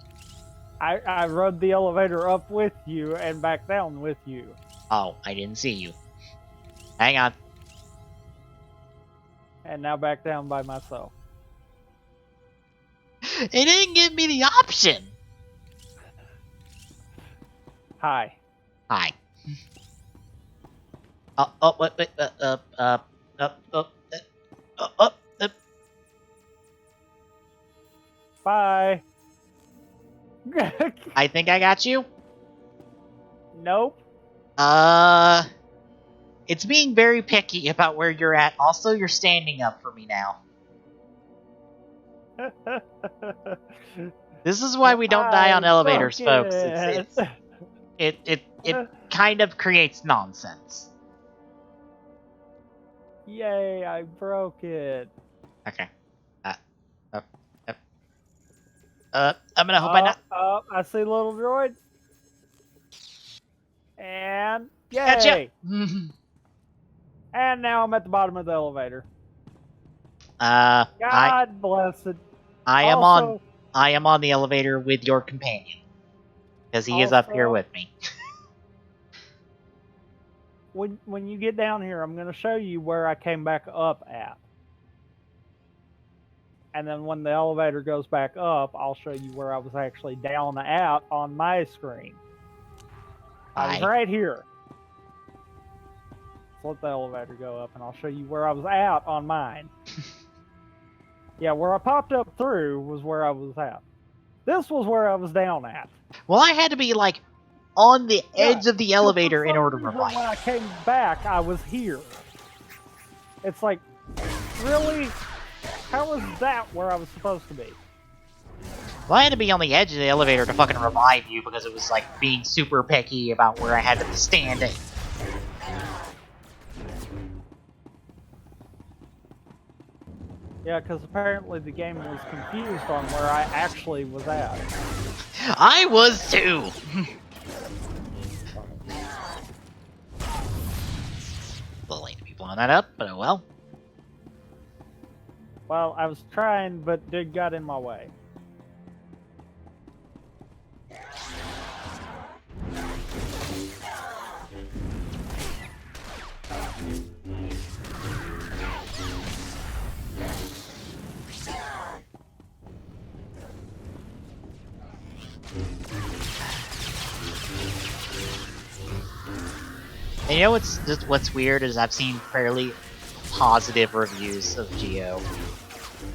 I rode the elevator up with you and back down with you. Oh, I didn't see you. Hang on. And now back down by myself. It didn't give me the option. Hi. Hi. Bye. I think I got you. Nope. It's being very picky about where you're at. Also, you're standing up for me now. This is why we don't die on elevators, folks. It kind of creates nonsense. Yay, I broke it. Okay. I'm gonna hope I not. I see little droid. And yay! Gotcha. And now I'm at the bottom of the elevator. God bless it. I am on the elevator with your companion. Because he is up here with me. When you get down here, I'm going to show you where I came back up at. And then when the elevator goes back up, I'll show you where I was actually down at on my screen. I was right here. So let the elevator go up, and I'll show you where I was at on mine. Yeah, where I popped up through was where I was at. This was where I was down at. Well, I had to be, like, on the edge of the elevator in order to revive. When I came back, I was here. It's like, really? How was that where I was supposed to be? Well, I had to be on the edge of the elevator to fucking revive you because it was, like, being super picky about where I had to stand it. Yeah, because apparently the game was confused on where I actually was at. I was too! A little late to be blowing that up, but oh well. Well, I was trying, but it got in my way. And you know what's weird is I've seen fairly positive reviews of Geo.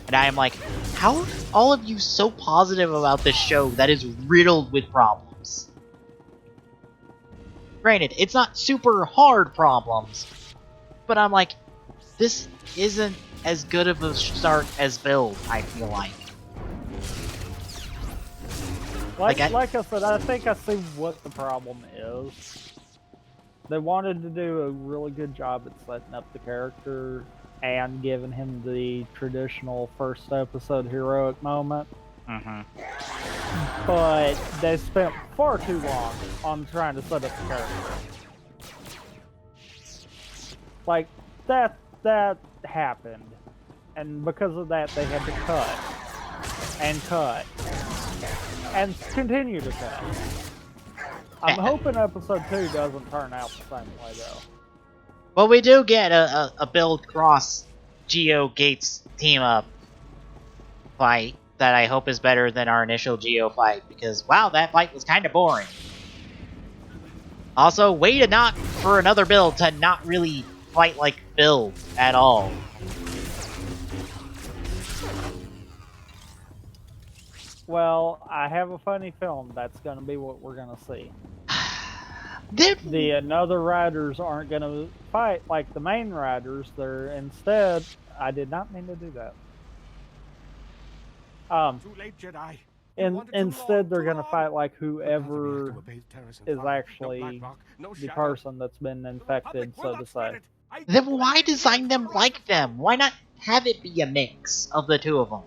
And I am like, how are all of you so positive about this show that is riddled with problems? Granted, it's not super hard problems, but I'm like, this isn't as good of a start as Build, I feel like. Like I said, I think I see what the problem is. They wanted to do a really good job at setting up the character and giving him the traditional first episode heroic moment. But they spent far too long on trying to set up the character. Like, that happened. And because of that, they had to cut. And continue to cut. I'm hoping episode 2 doesn't turn out the same way, though. Well, we do get a Build Cross Geo Gates team-up fight that I hope is better than our initial Geo fight, because, wow, that fight was kind of boring. Also, way to not, for another build, to not really fight like Build at all. Well, I have a funny feeling that's going to be what we're going to see. The other riders aren't going to fight like the main riders. They're instead... I did not mean to do that. Too late, Jedi. Instead, they're going to fight like whoever is actually the person that's been infected, so to say. Then why design them like them? Why not have it be a mix of the two of them?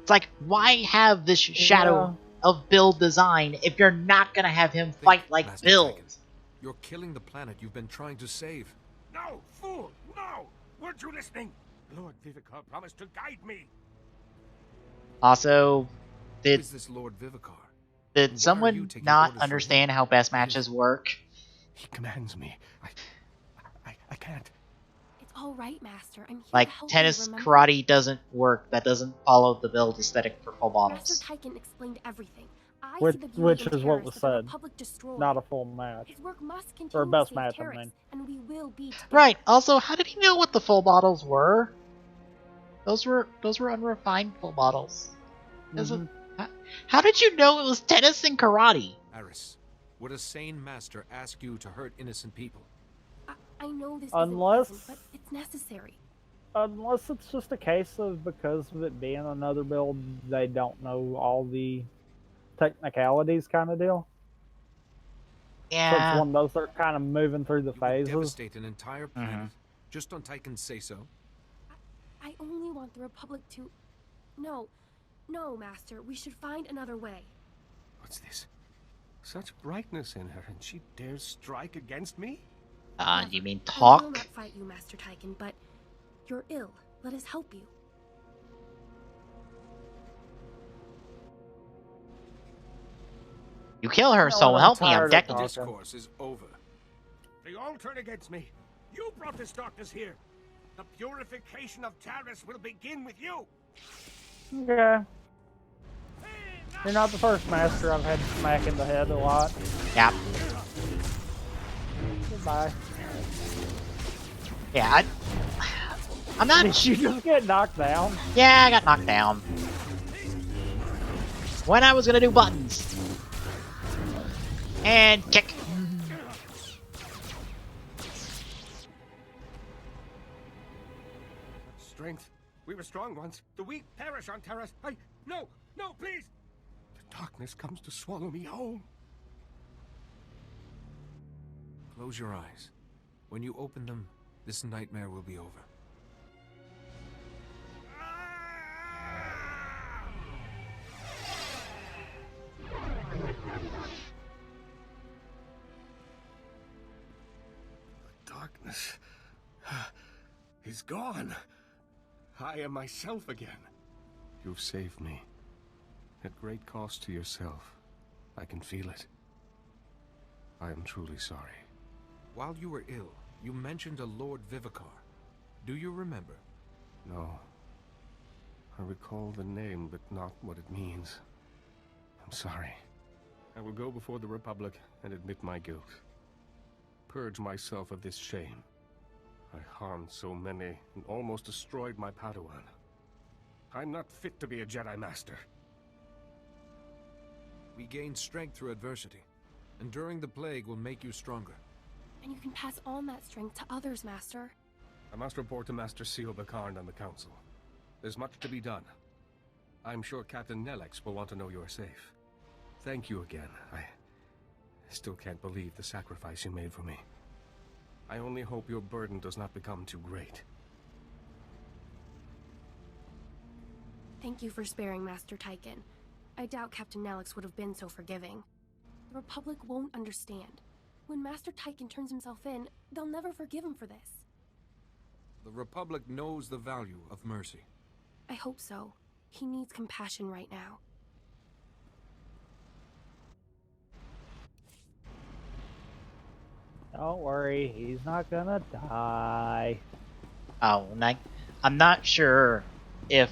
It's like, why have this shadow of build design if you're not gonna have him fight like Master Build? Titan. You're killing the planet you've been trying to save. No, fool! No! Weren't you listening? Lord Vivicar promised to guide me. Also, Who did is this Lord Vivicar? did Why are you someone taking not orders from understand how best matches work? He commands me. I can't. It's all right, Master. I'm here Like, to help tennis you, remember? karate doesn't work. That doesn't follow the build aesthetic for full Master models. Tyken explained everything. I Which- see the beauty which in is what Terrace was that the said. Republic destroyed. Not a full match. His work must continue Or best to save match, I Terrace, mean. and we will be together. Right. Also, how did he know what the full models were? Those were unrefined full models. Mhm. How did you know it was tennis and karate? Aris, would a sane master ask you to hurt innocent people? I know this Unless- isn't pleasant, but it's necessary. Unless it's just a case of because of it being another build, they don't know all the technicalities kind of deal. So it's Yeah. one of those they're kind of moving through the You would phases. devastate an entire planet just on Tychon's say-so. I only want the Republic to... No, Master. We should find another way. What's this? Such brightness in her, and she dares strike against me? You mean I will not talk? fight you, Master Tyken, but you're ill. Let us help you. You kill her, No, so I'm help me, I'm tired of decking. talking. Discourse is over. They all turn against me. You brought this darkness here. The purification of Taris will begin with you. Okay. You're not the first master I've had smack in the head a lot. Yeah. Goodbye. Yeah, I'm not... Did you just get knocked down? Yeah, I got knocked down. When I was gonna do buttons. And kick. Strength. We were strong once. The weak perish on Taris. No, please. The darkness comes to swallow me whole. Close your eyes. When you open them, this nightmare will be over. The darkness is gone. I am myself again. You've saved me. At great cost to yourself. I can feel it. I am truly sorry. While you were ill, you mentioned a Lord Vivicar. Do you remember? No. I recall the name, but not what it means. I'm sorry. I will go before the Republic and admit my guilt. Purge myself of this shame. I harmed so many and almost destroyed my Padawan. I'm not fit to be a Jedi Master. We gain strength through adversity. Enduring the plague will make you stronger. And you can pass on that strength to others, Master. I must report to Master Seal Bakarn and the Council. There's much to be done. I'm sure Captain Nelex will want to know you're safe. Thank you again. I still can't believe the sacrifice you made for me. I only hope your burden does not become too great. Thank you for sparing Master Tyken. I doubt Captain Nelex would have been so forgiving. The Republic won't understand. When Master Tyken turns himself in, they'll never forgive him for this. The Republic knows the value of mercy. I hope so. He needs compassion right now. Don't worry, he's not gonna die. Oh, and I'm not sure if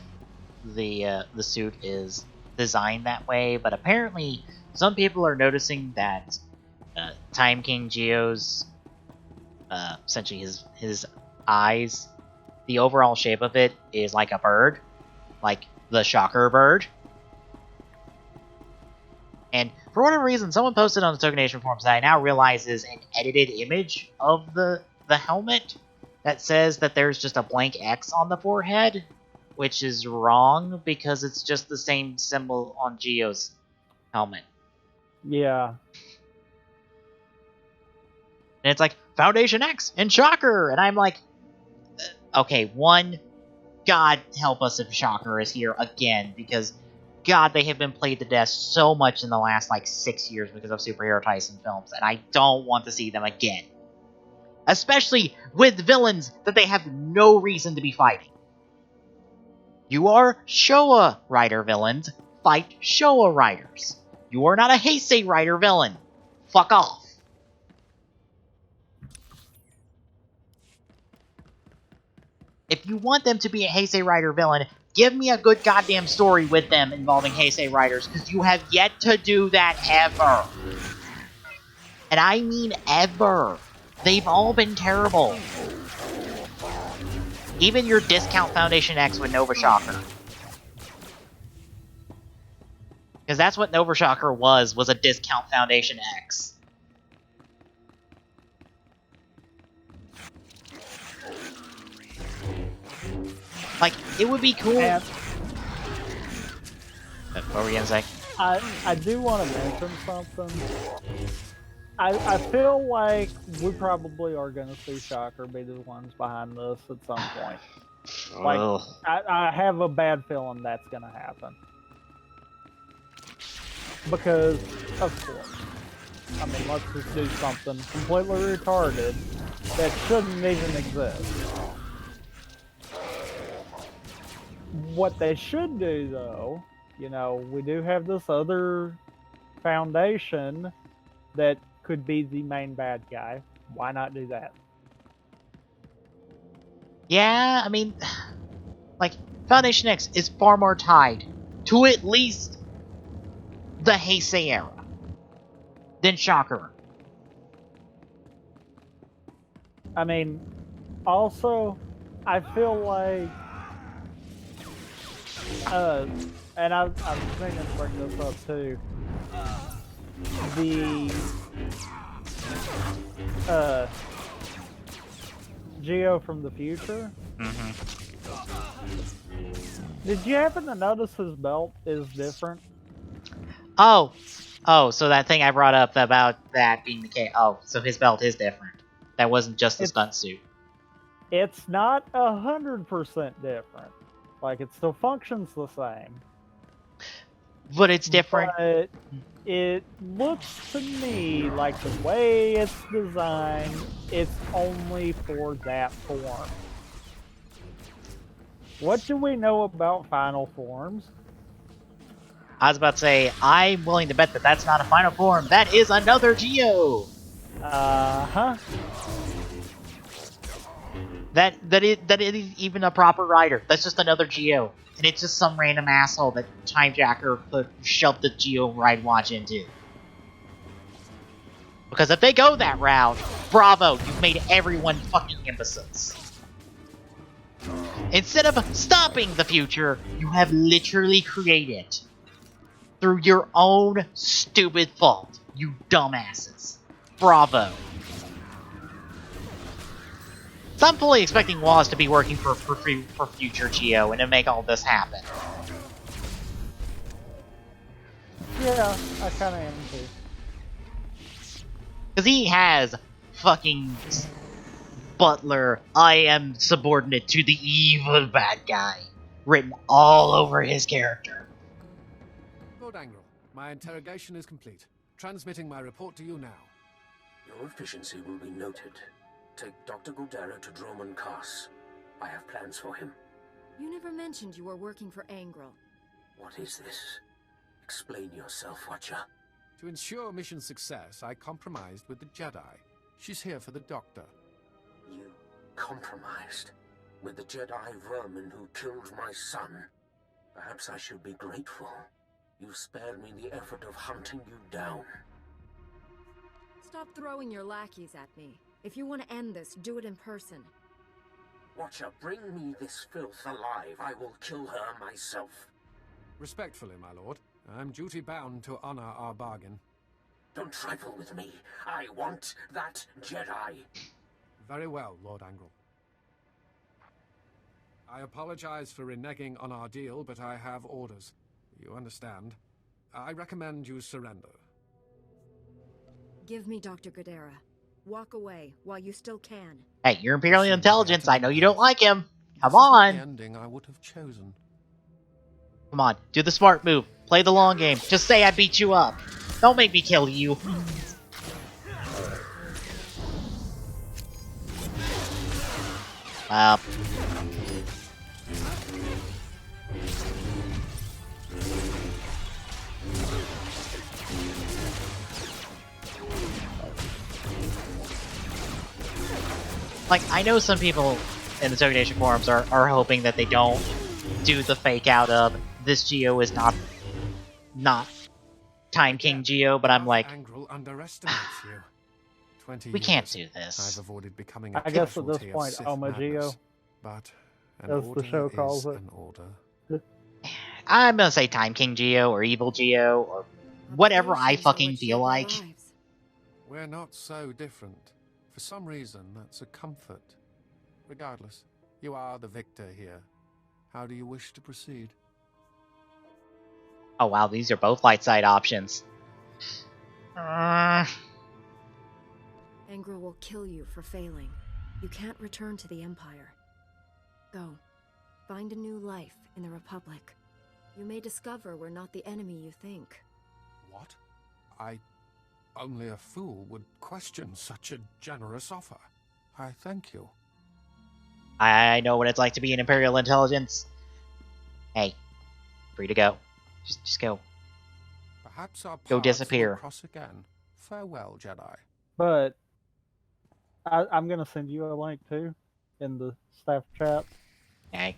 the suit is designed that way, but apparently some people are noticing that Time King Geo's essentially his eyes, the overall shape of it is like a bird, like the Shocker bird. And for whatever reason, someone posted on the Token Nation forums that I now realize is an edited image of the helmet that says that there's just a blank X on the forehead, which is wrong because it's just the same symbol on Geo's helmet. Yeah. And it's like, Foundation X and Shocker! And I'm like, okay, one, God help us if Shocker is here again, because God, they have been played to death so much in the last, like, 6 years because of superhero Tyson films, and I don't want to see them again. Especially with villains that they have no reason to be fighting. You are Showa Rider villains. Fight Showa Riders. You are not a Heisei Rider villain. Fuck off. If you want them to be a Heisei Rider villain, give me a good goddamn story with them involving Heisei Riders, because you have yet to do that ever. And I mean ever. They've all been terrible. Even your Discount Foundation X with Nova Shocker. Because that's what Nova Shocker was a Discount Foundation X. Like, it would be cool. And what were you gonna say? I do want to mention something. I feel like we probably are going to see Shocker be the ones behind this at some point. Like, I have a bad feeling that's going to happen. Because, of course, I mean, let's just do something completely retarded that shouldn't even exist. What they should do, though, you know, we do have this other foundation that could be the main bad guy. Why not do that? Yeah, I mean, like, Foundation X is far more tied to at least the Heisei era than Shocker. I mean, also, I feel like, and I was thinking to bring this up too, the Geo from the future. Mm-hmm. Did you happen to notice his belt is different? Oh, so that thing I brought up about that being the case. Oh, so his belt is different. That wasn't just a stunt suit. It's not 100% different. Like, it still functions the same. But it's different. But it looks to me like the way it's designed, it's only for that form. What do we know about final forms? I was about to say, I'm willing to bet that that's not a final form. That is another Geo. Uh-huh. That is even a proper rider. That's just another Geo. And it's just some random asshole that Timejacker shoved the Geo ride watch into. Because if they go that route, bravo, you've made everyone fucking imbeciles. Instead of stopping the future, you have literally created it. Through your own stupid fault, you dumbasses. Bravo. So I'm fully expecting Waz to be working for future Geo and to make all this happen. Yeah, I kind of am too. Because he has fucking Butler, I am subordinate to the evil bad guy, written all over his character. Lord Angrel, my interrogation is complete. Transmitting my report to you now. Your efficiency will be noted. Take Dr. Guldera to Droman Kaas. I have plans for him. You never mentioned you were working for Angrel. What is this? Explain yourself, Watcher. To ensure mission success, I compromised with the Jedi. She's here for the Doctor. You compromised? With the Jedi vermin who killed my son? Perhaps I should be grateful. You spared me the effort of hunting you down. Stop throwing your lackeys at me. If you want to end this, do it in person. Watcher, bring me this filth alive. I will kill her myself. Respectfully, my lord. I'm duty-bound to honor our bargain. Don't trifle with me. I want that Jedi. Very well, Lord Angrel. I apologize for reneging on our deal, but I have orders. You understand? I recommend you surrender. Give me Dr. Guldera. Walk away while you still can. Hey, you're Imperial Intelligence. I know you don't like him. Come on. The ending I would have chosen. Come on. Do the smart move. Play the long game. Just say I beat you up. Don't make me kill you. Like, I know some people in the Tokyo Nation forums are hoping that they don't do the fake out of this Geo is not Time King Geo, but I'm like, we can't do this. I've avoided becoming I guess at this point, Oma Geo, but as the show calls it. I'm gonna say Time King Geo or Evil Geo or whatever I fucking feel like. We're not so different. For some reason, that's a comfort. Regardless, you are the victor here. How do you wish to proceed? Oh wow, these are both light side options. Angra will kill you for failing. You can't return to the Empire. Go. Find a new life in the Republic. You may discover we're not the enemy you think. What? Only a fool would question such a generous offer. I thank you. I know what it's like to be an Imperial intelligence. Hey, free to go. Just go. Perhaps our go paths disappear. will cross again. Farewell, Jedi. But I'm gonna send you a link too in the staff chat. Okay.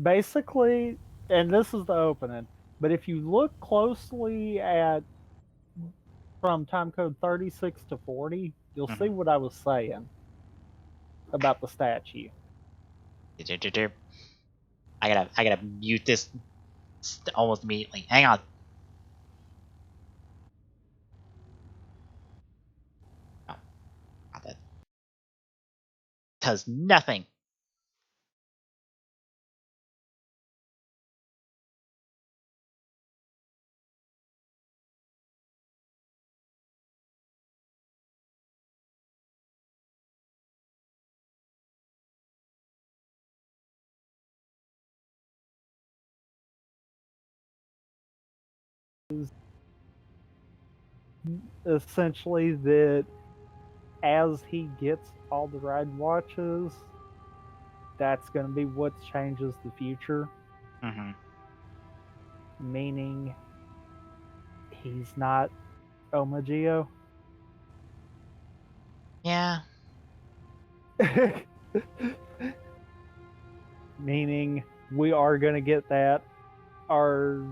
Basically, and this is the opening, but if you look closely at from time code 36 to 40, you'll see what I was saying about the statue. I gotta mute this almost immediately. Hang on. Oh, that does nothing. Essentially, that as he gets all the ride watches, that's going to be what changes the future. Meaning, he's not Oma Geo. Yeah. Meaning, we are going to get that. Our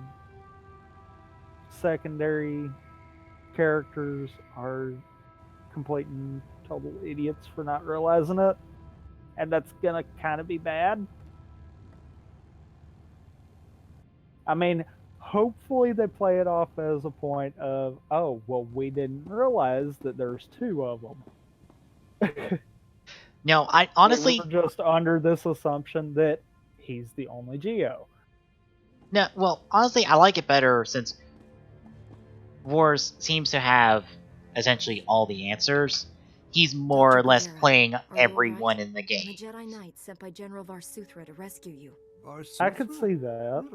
secondary characters are complete and total idiots for not realizing it. And that's going to kind of be bad. I mean, hopefully they play it off as a point of, oh, well, we didn't realize that there's two of them. No, I honestly... We were just under this assumption that he's the only Geo. No, well, honestly, I like it better since Wars seems to have essentially all the answers. He's more or less playing everyone in the game. I'm a Jedi Knight sent by General SWTOR to rescue you. I could see that.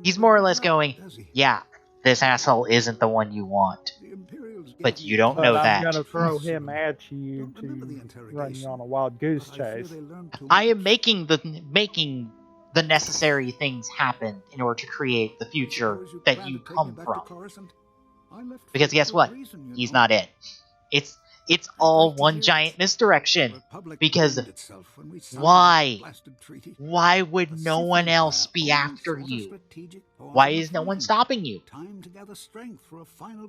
He's more or less going, yeah, this asshole isn't the one you want. But you don't know that. I'm going to throw him at you to run you on a wild goose chase. I am making the necessary things happen in order to create the future that you come from. Because guess what? He's not it. It's all one giant misdirection. Because why? Why would no one else be after you? Why is no one stopping you?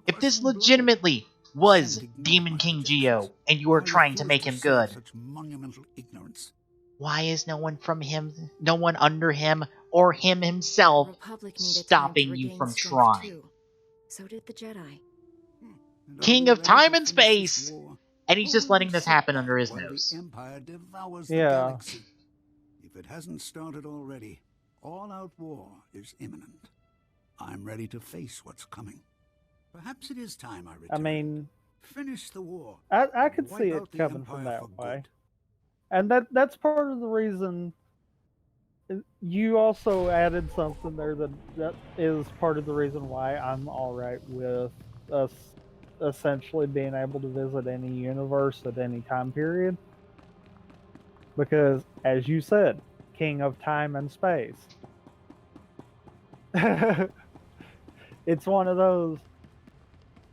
If this legitimately was Demon King Geo and you were trying to make him good, why is no one under him or him himself stopping you from trying? So did the Jedi. King of time and space! And he's just letting this happen under his nose. Yeah. If it hasn't started already, all-out war is imminent. I'm ready to face what's coming. Perhaps it is time I return. I mean, finish the war. I could see it coming from that way. And that's part of the reason You also added something there that is part of the reason why I'm all right with us essentially being able to visit any universe at any time period. Because, as you said, king of time and space. It's one of those.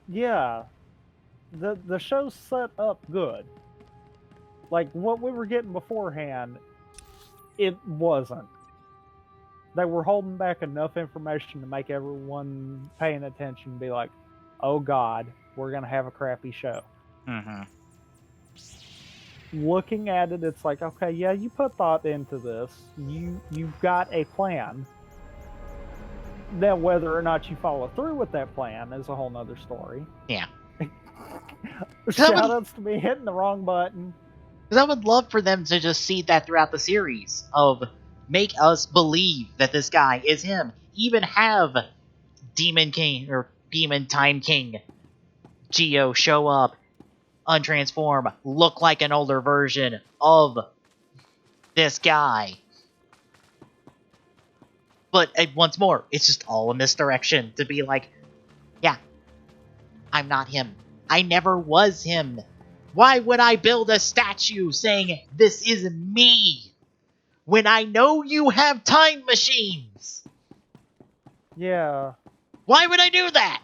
Yeah, the show's set up good. Like what we were getting beforehand, it wasn't. They were holding back enough information to make everyone paying attention be like, "Oh God, we're gonna have a crappy show." Mm-hmm. Looking at it, it's like, okay, yeah, you put thought into this. You've got a plan. Now, whether or not you follow through with that plan is a whole nother story. Yeah. Shout outs to me hitting the wrong button. Because I would love for them to just see that throughout the series of make us believe that this guy is him. Even have Demon King or Demon Time King Geo show up, untransform, look like an older version of this guy. But once more, it's just all a misdirection to be like, yeah, I'm not him. I never was him. Why would I build a statue saying, this is me, when I know you have time machines? Yeah. Why would I do that?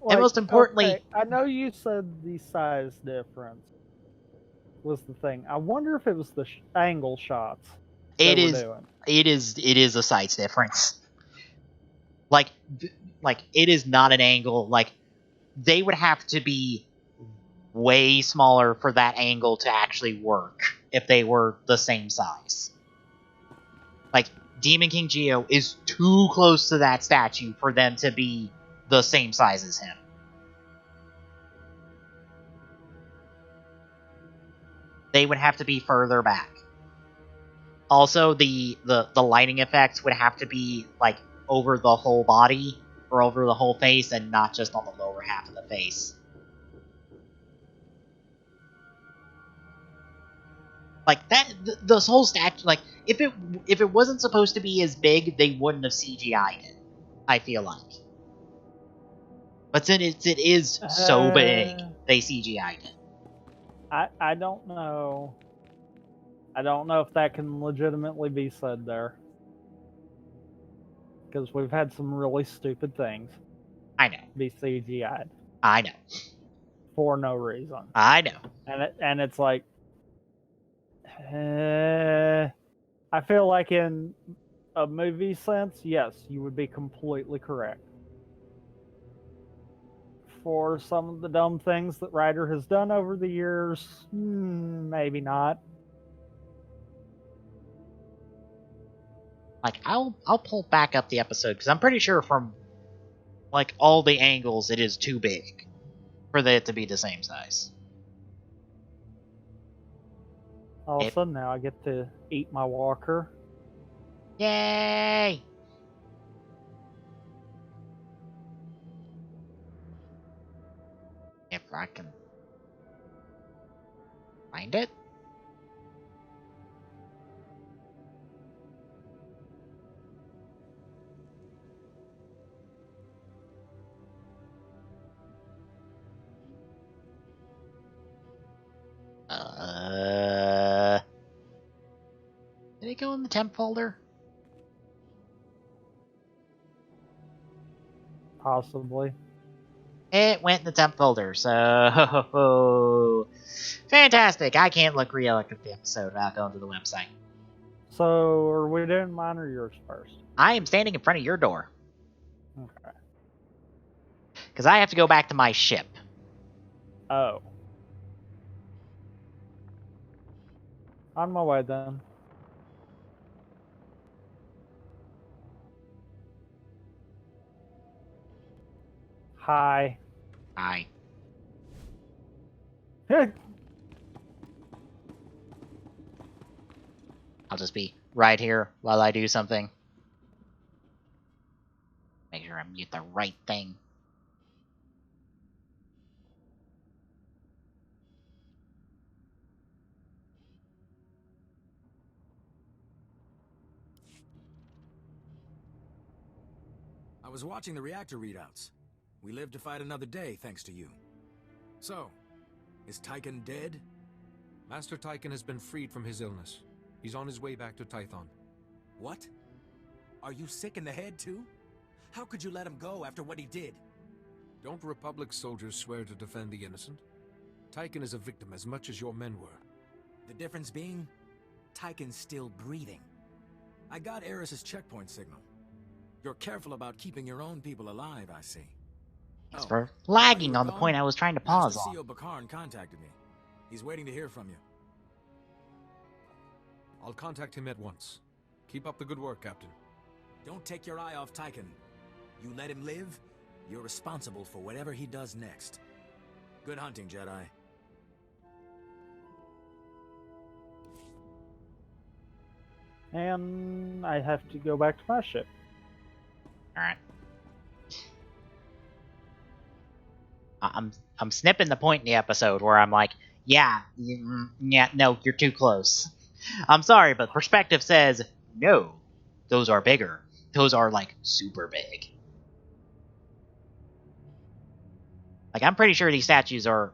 Like, and most importantly... Okay, I know you said the size difference was the thing. I wonder if it was the angle shots It is a size difference. Like, it is not an angle. Like, they would have to be way smaller for that angle to actually work if they were the same size. Like, Demon King Geo is too close to that statue for them to be the same size as him. They would have to be further back. Also, the lighting effects would have to be, like, over the whole body, or over the whole face, and not just on the lower half of the face. Like, that, this whole statue, like, if it wasn't supposed to be as big, they wouldn't have CGI'd it, I feel like. But since it is so big, they CGI'd it. I don't know. I don't know if that can legitimately be said there. Because we've had some really stupid things. I know. Be CGI'd. I know. For no reason. I know. And it's like... I feel like in a movie sense, yes, you would be completely correct. For some of the dumb things that Ryder has done over the years, maybe not. Like, I'll pull back up the episode, because I'm pretty sure from, like, all the angles, it is too big for it to be the same size. All of a sudden now I get to eat my walker. Yay! If I can find it. Did it go in the temp folder? Possibly. It went in the temp folder, so... Fantastic! I can't look re-elect the episode without going to the website. So, are we doing mine or yours first? I am standing in front of your door. Okay. Because I have to go back to my ship. Oh. On my way then. Hi. Hi. I'll just be right here while I do something. Make sure I mute the right thing. was watching the reactor readouts. We lived to fight another day, thanks to you. So, is Tyken dead? Master Tyken has been freed from his illness. He's on his way back to Tython. What? Are you sick in the head, too? How could you let him go after what he did? Don't Republic soldiers swear to defend the innocent? Tyken is a victim as much as your men were. The difference being, Tyken's still breathing. I got Eris's checkpoint signal. You're careful about keeping your own people alive, I see. Thanks for lagging on the point I was trying to pause Master on. CO Bakarn contacted me. He's waiting to hear from you. I'll contact him at once. Keep up the good work, Captain. Don't take your eye off Tyken. You let him live, you're responsible for whatever he does next. Good hunting, Jedi. And I have to go back to my ship. Alright. I'm snipping the point in the episode where I'm like, yeah, no, you're too close. I'm sorry, but perspective says, no, those are bigger. Those are, like, super big. Like, I'm pretty sure these statues are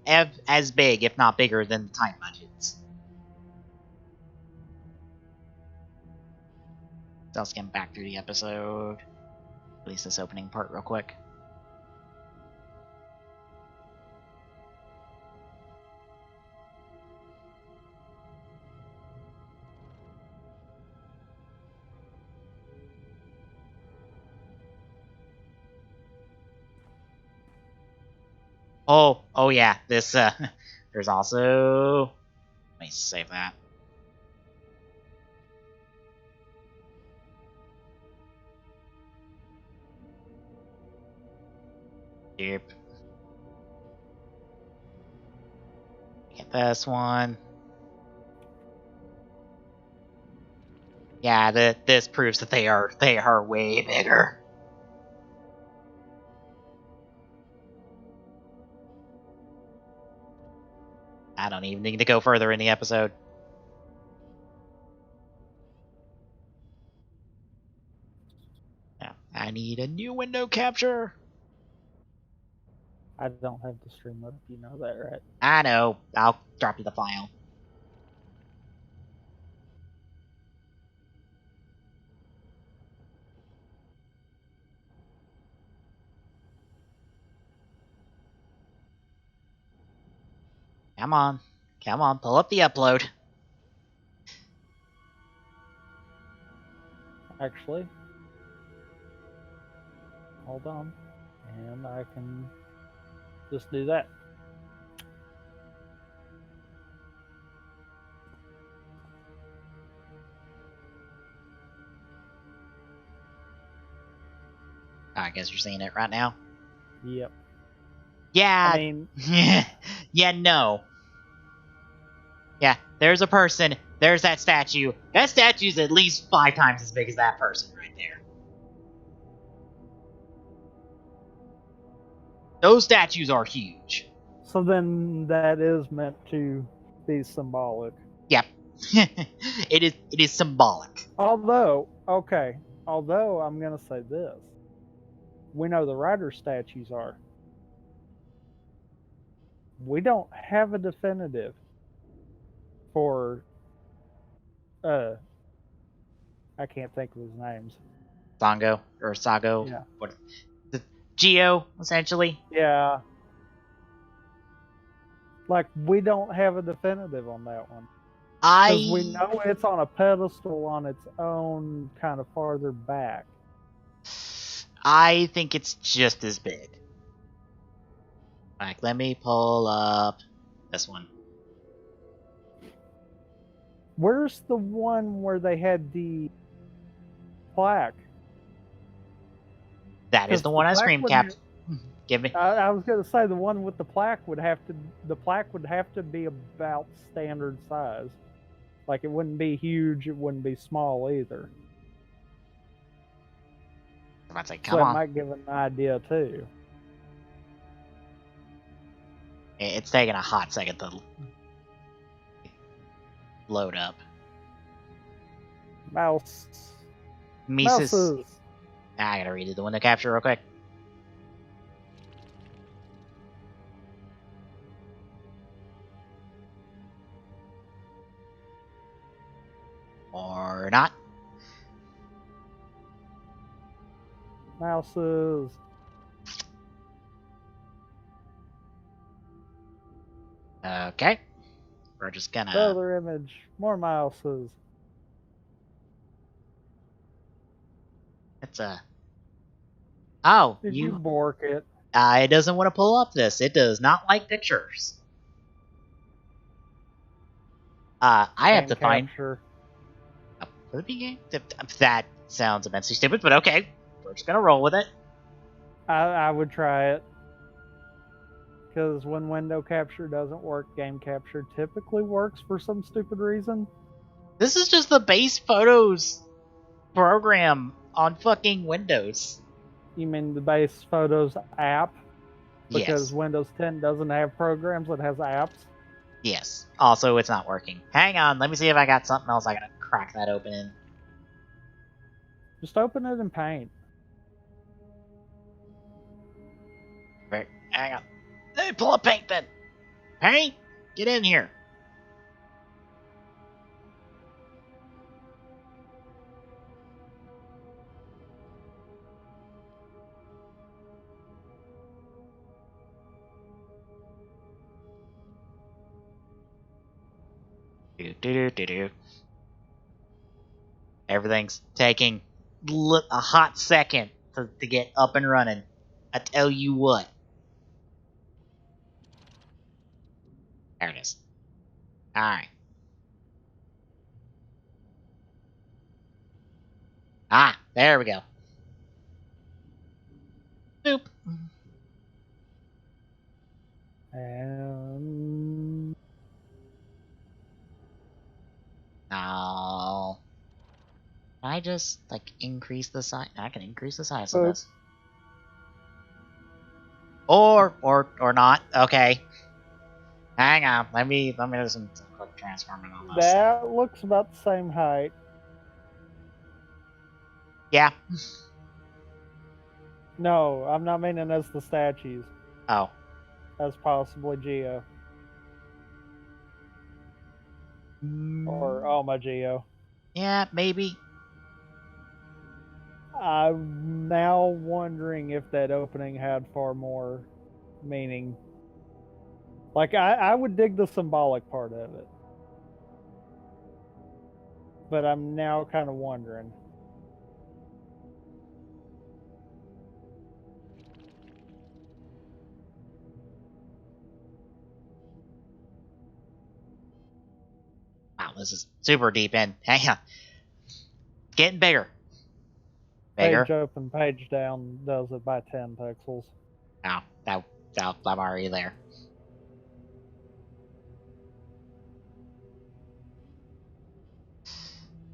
as big, if not bigger, than the time budgets. So I'll skim back through the episode. At least this opening part real quick. Oh yeah, this, there's also... Let me save that. Yep. Get this one. Yeah, this proves that they are way bigger. I don't even need to go further in the episode. Yeah, I need a new window capture. I don't have the stream up, you know that, right? I know. I'll drop you the file. Come on. Come on, pull up the upload. Actually, hold on, and I can just do that. I guess you're seeing it right now. Yep. Yeah. I mean, yeah, no. Yeah, there's a person. There's that statue. That statue's at least 5 times as big as that person right there. Those statues are huge. so then that is meant to be symbolic. Yep. It is symbolic. Although I'm gonna say this. We know the rider statues are. We don't have a definitive for I can't think of his names. Sango or Sago. Yeah. What? Geo, essentially. Yeah. Like, we don't have a definitive on that one. Because we know it's on a pedestal on its own, kind of farther back. I think it's just as big. Like, let me pull up this one. Where's the one where they had the plaque? That is the one I scream capped. Give me. I was going to say the one with the plaque would have to be about standard size. Like, it wouldn't be huge, it wouldn't be small either. I'm about to say, come so on. it might give an idea too. It's taking a hot second to load up. Mouses. Mises. I gotta redo the window capture real quick. Or not. Mouses. Okay. We're just gonna... Further image. More mouses. It's a... Oh, Did you bork it? It doesn't want to pull up this. It does not like pictures. I have to find... Capture. A flippy game? That sounds immensely stupid, but okay. We're just gonna roll with it. I would try it. Because when window capture doesn't work, game capture typically works for some stupid reason. This is just the base photos program on fucking Windows. You mean the base photos app? Because Yes. Windows 10 doesn't have programs, it has apps. Yes. Also, it's not working. Hang on, let me see if I got something else I gotta crack that open in. Just open it in Paint. Right, hang on. Let me pull up Paint then. Paint, get in here. Do. Everything's taking a hot second to get up and running. I tell you what. There it is. Alright. Ah, there we go. Boop. And... No. Can I just, like, increase the size? I can increase the size of this. Or not. Okay. Hang on. Let me do some quick transforming on this. That looks about the same height. Yeah. No, I'm not meaning as the statues. Oh. As possibly Geo. Or Alma Geo. Yeah, maybe. I'm now wondering if that opening had far more meaning. Like, I would dig the symbolic part of it. But I'm now kind of wondering. Wow, this is super deep in. Hang on. Getting bigger. Bigger. Page up and page down does it by 10 pixels. Oh, I'm already there.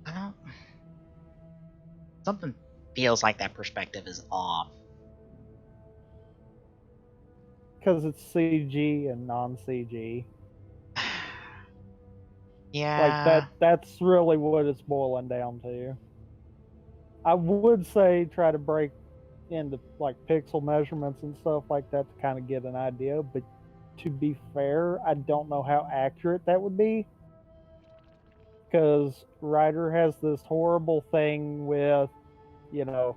I don't... Something feels like that perspective is off. Because it's CG and non-CG. Yeah. Like, that's really what it's boiling down to. I would say try to break into, like, pixel measurements and stuff like that to kind of get an idea, but to be fair, I don't know how accurate that would be. Because Ryder has this horrible thing with, you know,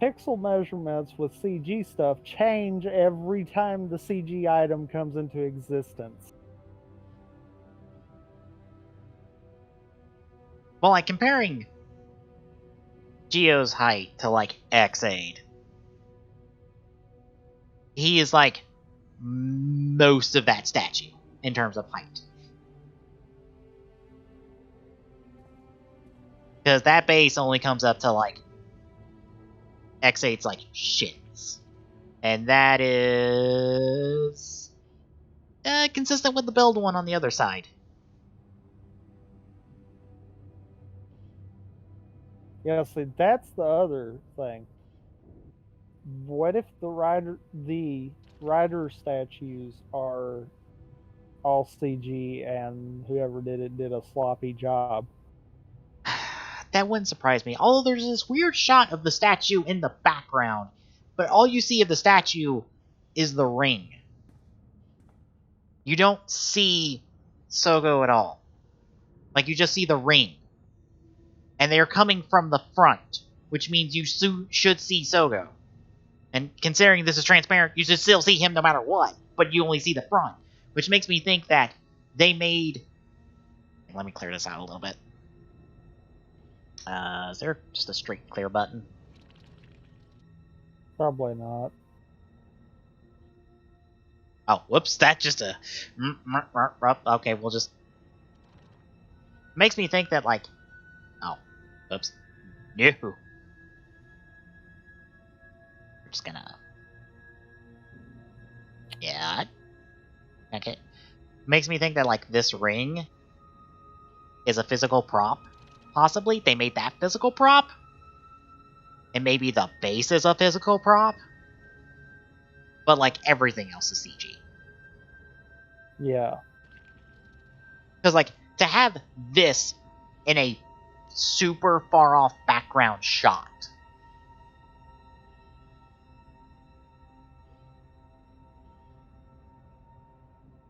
pixel measurements with CG stuff change every time the CG item comes into existence. Well, like, comparing Geo's height to, like, X8, he is, like, most of that statue in terms of height. Because that base only comes up to, like, X8's, like, shins. And that is... consistent with the build one on the other side. Yeah, see, that's the other thing. What if the rider statues are all CG and whoever did it did a sloppy job? that wouldn't surprise me. Although there's this weird shot of the statue in the background, but all you see of the statue is the ring. You don't see Sogo at all. Like, you just see the ring. And they're coming from the front, which means you should see Sogo. And considering this is transparent, you should still see him no matter what, but you only see the front, which makes me think that they made... Let me clear this out a little bit. Is there just a straight clear button? Probably not. Oh, whoops, that's just a... Okay, we'll just... Makes me think that, like... Oh, whoops. No. We're just gonna... Yeah. Okay. Makes me think that, like, this ring is a physical prop. Possibly. They made that physical prop. And maybe the base is a physical prop. But, like, everything else is CG. Yeah. Because, like, to have this in a super far off background shot.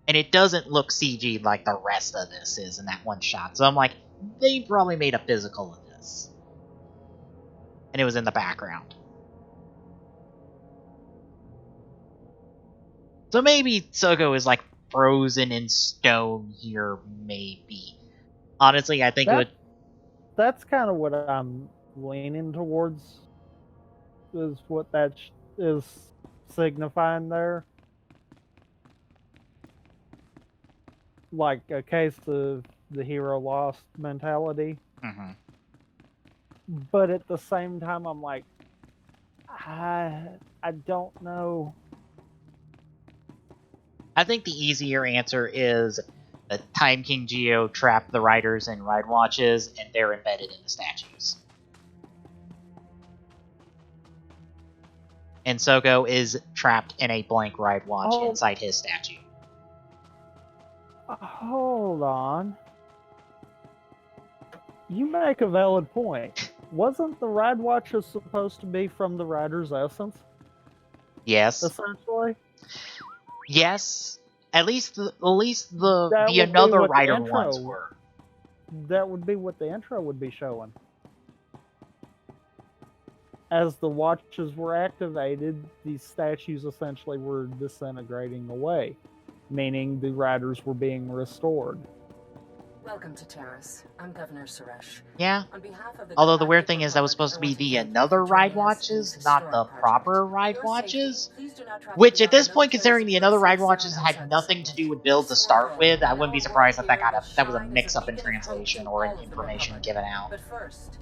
And it doesn't look CG like the rest of this is in that one shot. So I'm like, they probably made a physical of this. And it was in the background. So maybe Sogo is like frozen in stone here, maybe. Honestly, I think it would... That's kind of what I'm leaning towards, is what that is signifying there. Like a case of the hero lost mentality. Mm-hmm. But at the same time, I'm like, I don't know. I think the easier answer is that Time King Geo trapped the riders in ride watches, and they're embedded in the statues. And Sogo is trapped in a blank ride watch inside his statue. Hold on. You make a valid point. Wasn't the ride watches supposed to be from the rider's essence? Yes. Essentially? Yes. At least the another rider ones were. That would be what the intro would be showing. As the watches were activated, these statues essentially were disintegrating away, meaning the riders were being restored. Welcome to Terrace. I'm Governor Suresh. Yeah. On behalf of the Although the weird thing is that was supposed to be the another ride watches, not the proper ride watches. Which at this point, considering the another ride watches had nothing to do with build to start with, I wouldn't be surprised if that was a mix-up in translation or in information given out. But first,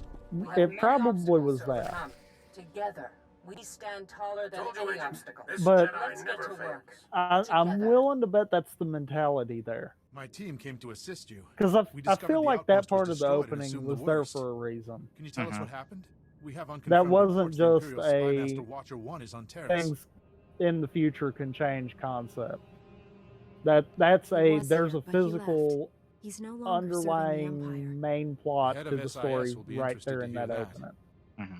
it probably was that. Together, we stand taller than any obstacle. But let's get to work. I'm willing to bet that's the mentality there. My team came to assist you. Because I feel like that part of the opening was there for a reason. Can you tell us what happened? We have that wasn't just a things in the future can change concept. That's there's a physical underlying main plot to the story right there in that opening.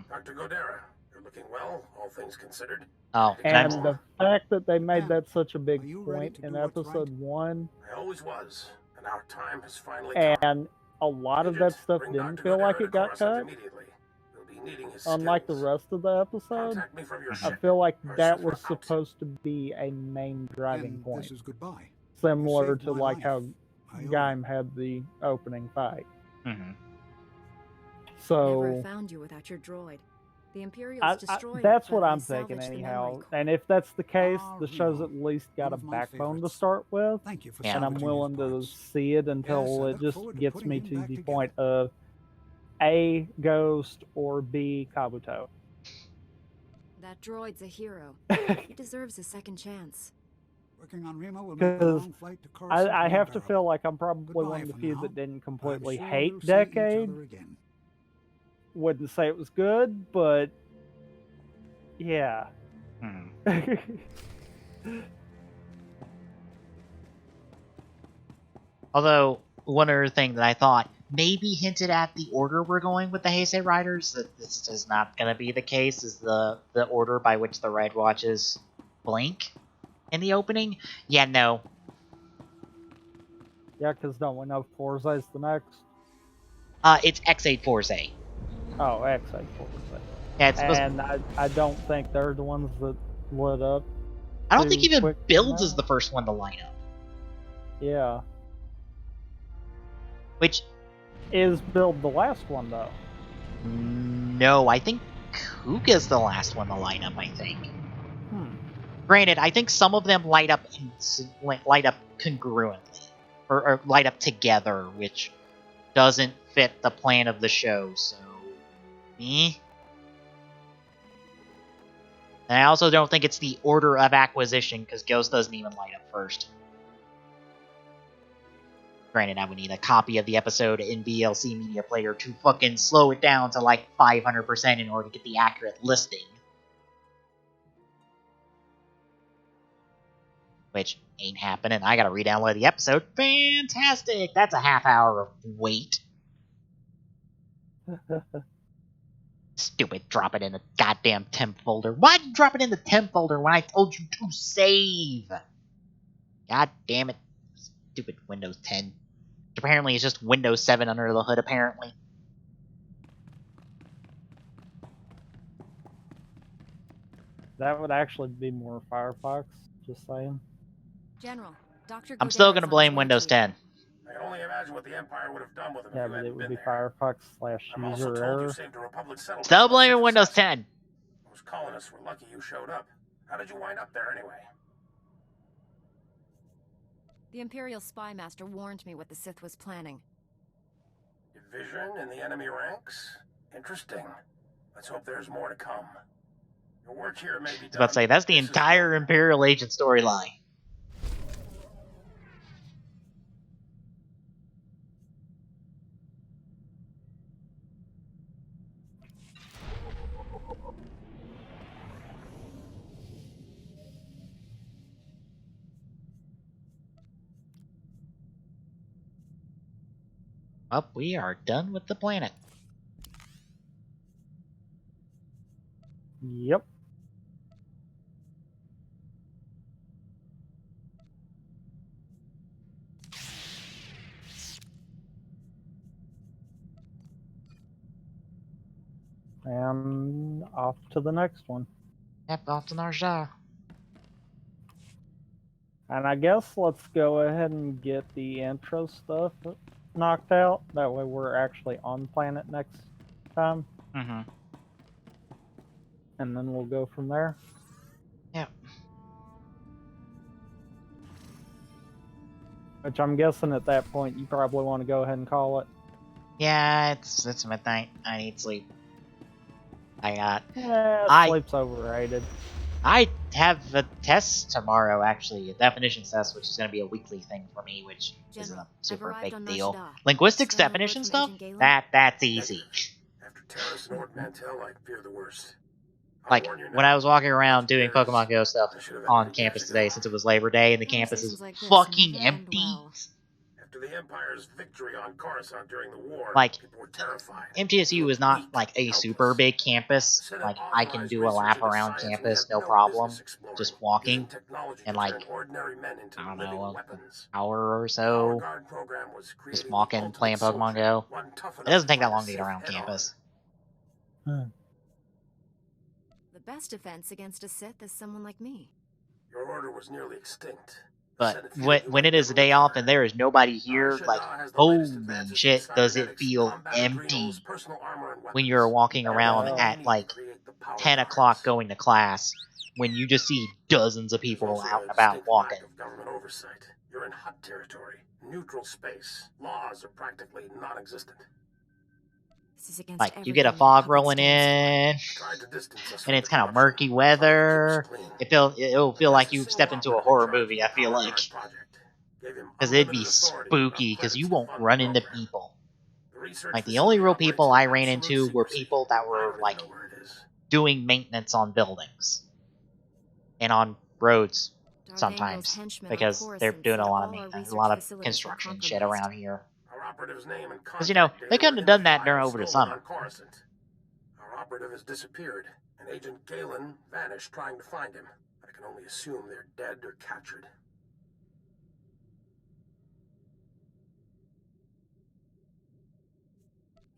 Dr. Godera, you're looking well, all things considered. Oh, and the fact that they made that such a big point in episode 1. I always was, and our time has finally come. come. And a lot of that stuff didn't feel like it got cut. Unlike the rest of the episode, I feel like that was supposed to be a main driving point. This is goodbye. Similar to like how Gaim had the opening fight. So never found you without your droid. The Imperials destroyed that's what I'm thinking anyhow. And if that's the case, the show's at least got a backbone to start with. Thank you for and I'm willing to see it until it just gets me to the point of A, Ghost, or B, Kabuto. That droid's a hero. He deserves a second chance. Working on Remo will make a long flight to Coruscant. I have to feel like I'm probably one of the few that didn't completely hate Decade. Wouldn't say it was good, but yeah. Although, one other thing that I thought maybe hinted at the order we're going with the Heisei Riders. That this is not going to be the case, is the order by which the Red Watches blink in the opening. Yeah, no. Yeah, because don't we know Forzay's the next? It's X8 Forze. Oh, X8 Forzay. Yeah, it's supposed. And I don't think they're the ones that lit up. I don't think too even quick Builds now. is the first one to line up. Yeah. Which is Build the last one though? No, I think Kuga's the last one to line up. I think. Granted, I think some of them light up congruently, or light up together, which doesn't fit the plan of the show. So, me. And I also don't think it's the order of acquisition, because Ghost doesn't even light up first. Granted, I would need a copy of the episode in VLC Media Player to fucking slow it down to like 500% in order to get the accurate listing. Which ain't happening. I gotta re-download the episode. Fantastic! That's a half hour of wait. Stupid, drop it in the goddamn temp folder. Why'd you drop it in the temp folder when I told you to save? God damn it. Stupid Windows 10. Which apparently is just Windows 7 under the hood, apparently. That would actually be more Firefox, just saying. General, Dr. I'm still gonna blame Windows 10. I can only imagine what the Empire would have done with him Yeah, if you but it hadn't would been be there. Firefox/user told you error. saved a Republic settlement. Still blaming Windows 10. Those colonists were lucky you showed up. How did you wind up there anyway? The Imperial spy master warned me what the Sith was planning. Division in the enemy ranks? Interesting. Let's hope there's more to come. Your work here may be done. I was about to say, that's the entire Imperial Agent storyline. Up, we are done with the planet. Yep. And off to the next one. Yep, off to Narja. And I guess let's go ahead and get the intro stuff knocked out. That way we're actually on planet next time. Mm-hmm. And then we'll go from there. Yep. Which I'm guessing at that point you probably want to go ahead and call it. Yeah, it's midnight. I need sleep. Sleep's overrated. I have a test tomorrow, actually, a definitions test, which is going to be a weekly thing for me, which isn't a super big deal. Linguistics definition stuff? That's easy. After Terrace and Ord Mantell, I fear the worst. Like, when I was walking around doing Pokemon Go stuff on campus today, since it was Labor Day, and the campus is fucking empty. After the Empire's victory on Coruscant during the war, like, people were terrified. MTSU is not, like, a super big campus. Like, I can do a lap around campus, no problem, just walking, and, like, I don't know, an hour or so, just walking, playing Pokemon Go. It doesn't take that long to get around campus. The best defense against a Sith is someone like me. Your order was nearly extinct. But when it is a day off and there is nobody here, like, holy shit, does it feel empty when you're walking around at, like, 10 o'clock going to class, when you just see dozens of people out and about walking. Government oversight. You're in hot territory. Neutral space. Laws are practically non-existent. Like, you get a fog rolling in, and it's kind of murky weather. It'll feel like you've stepped into a horror movie, I feel like. Because it'd be spooky, because you won't run into people. Like, the only real people I ran into were people that were, like, doing maintenance on buildings. And on roads, sometimes. Because they're doing a lot of maintenance, a lot of construction shit around here. operative's name and Because, they contact data couldn't were have in the done that file over the stolen summer. on Coruscant. Our operative has disappeared, and Agent Galen vanished trying to find him. I can only assume they're dead or captured.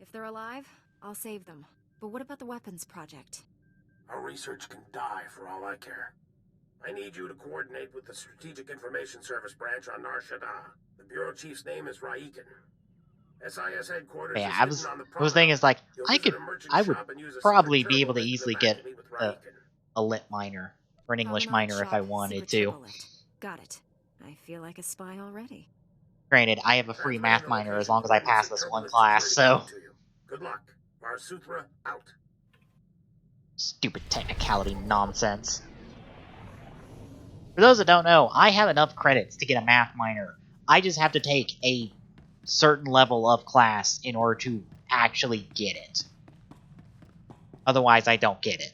If they're alive, I'll save them. But what about the weapons project? Our research can die for all I care. I need you to coordinate with the Strategic Information Service branch on Nar Shaddaa. The bureau chief's name is Raiken. SIS headquarters Yeah, is I hidden on the was thinking, promenade. like, You'll visit a merchant I would shop and use a probably secret be turbo able to lift easily back get to meet with a, Raiken. a lit miner, or an English Promenade miner if shop, I wanted secret to. turbolit. Got it. I feel like a spy already. Granted, I have a free Transmitting math the miner as location long as I pass coordinates this and one turbolift class, security so... code to you. Good luck. SWTOR out. Stupid technicality nonsense. For those that don't know, I have enough credits to get a math minor. I just have to take a certain level of class in order to actually get it. Otherwise, I don't get it.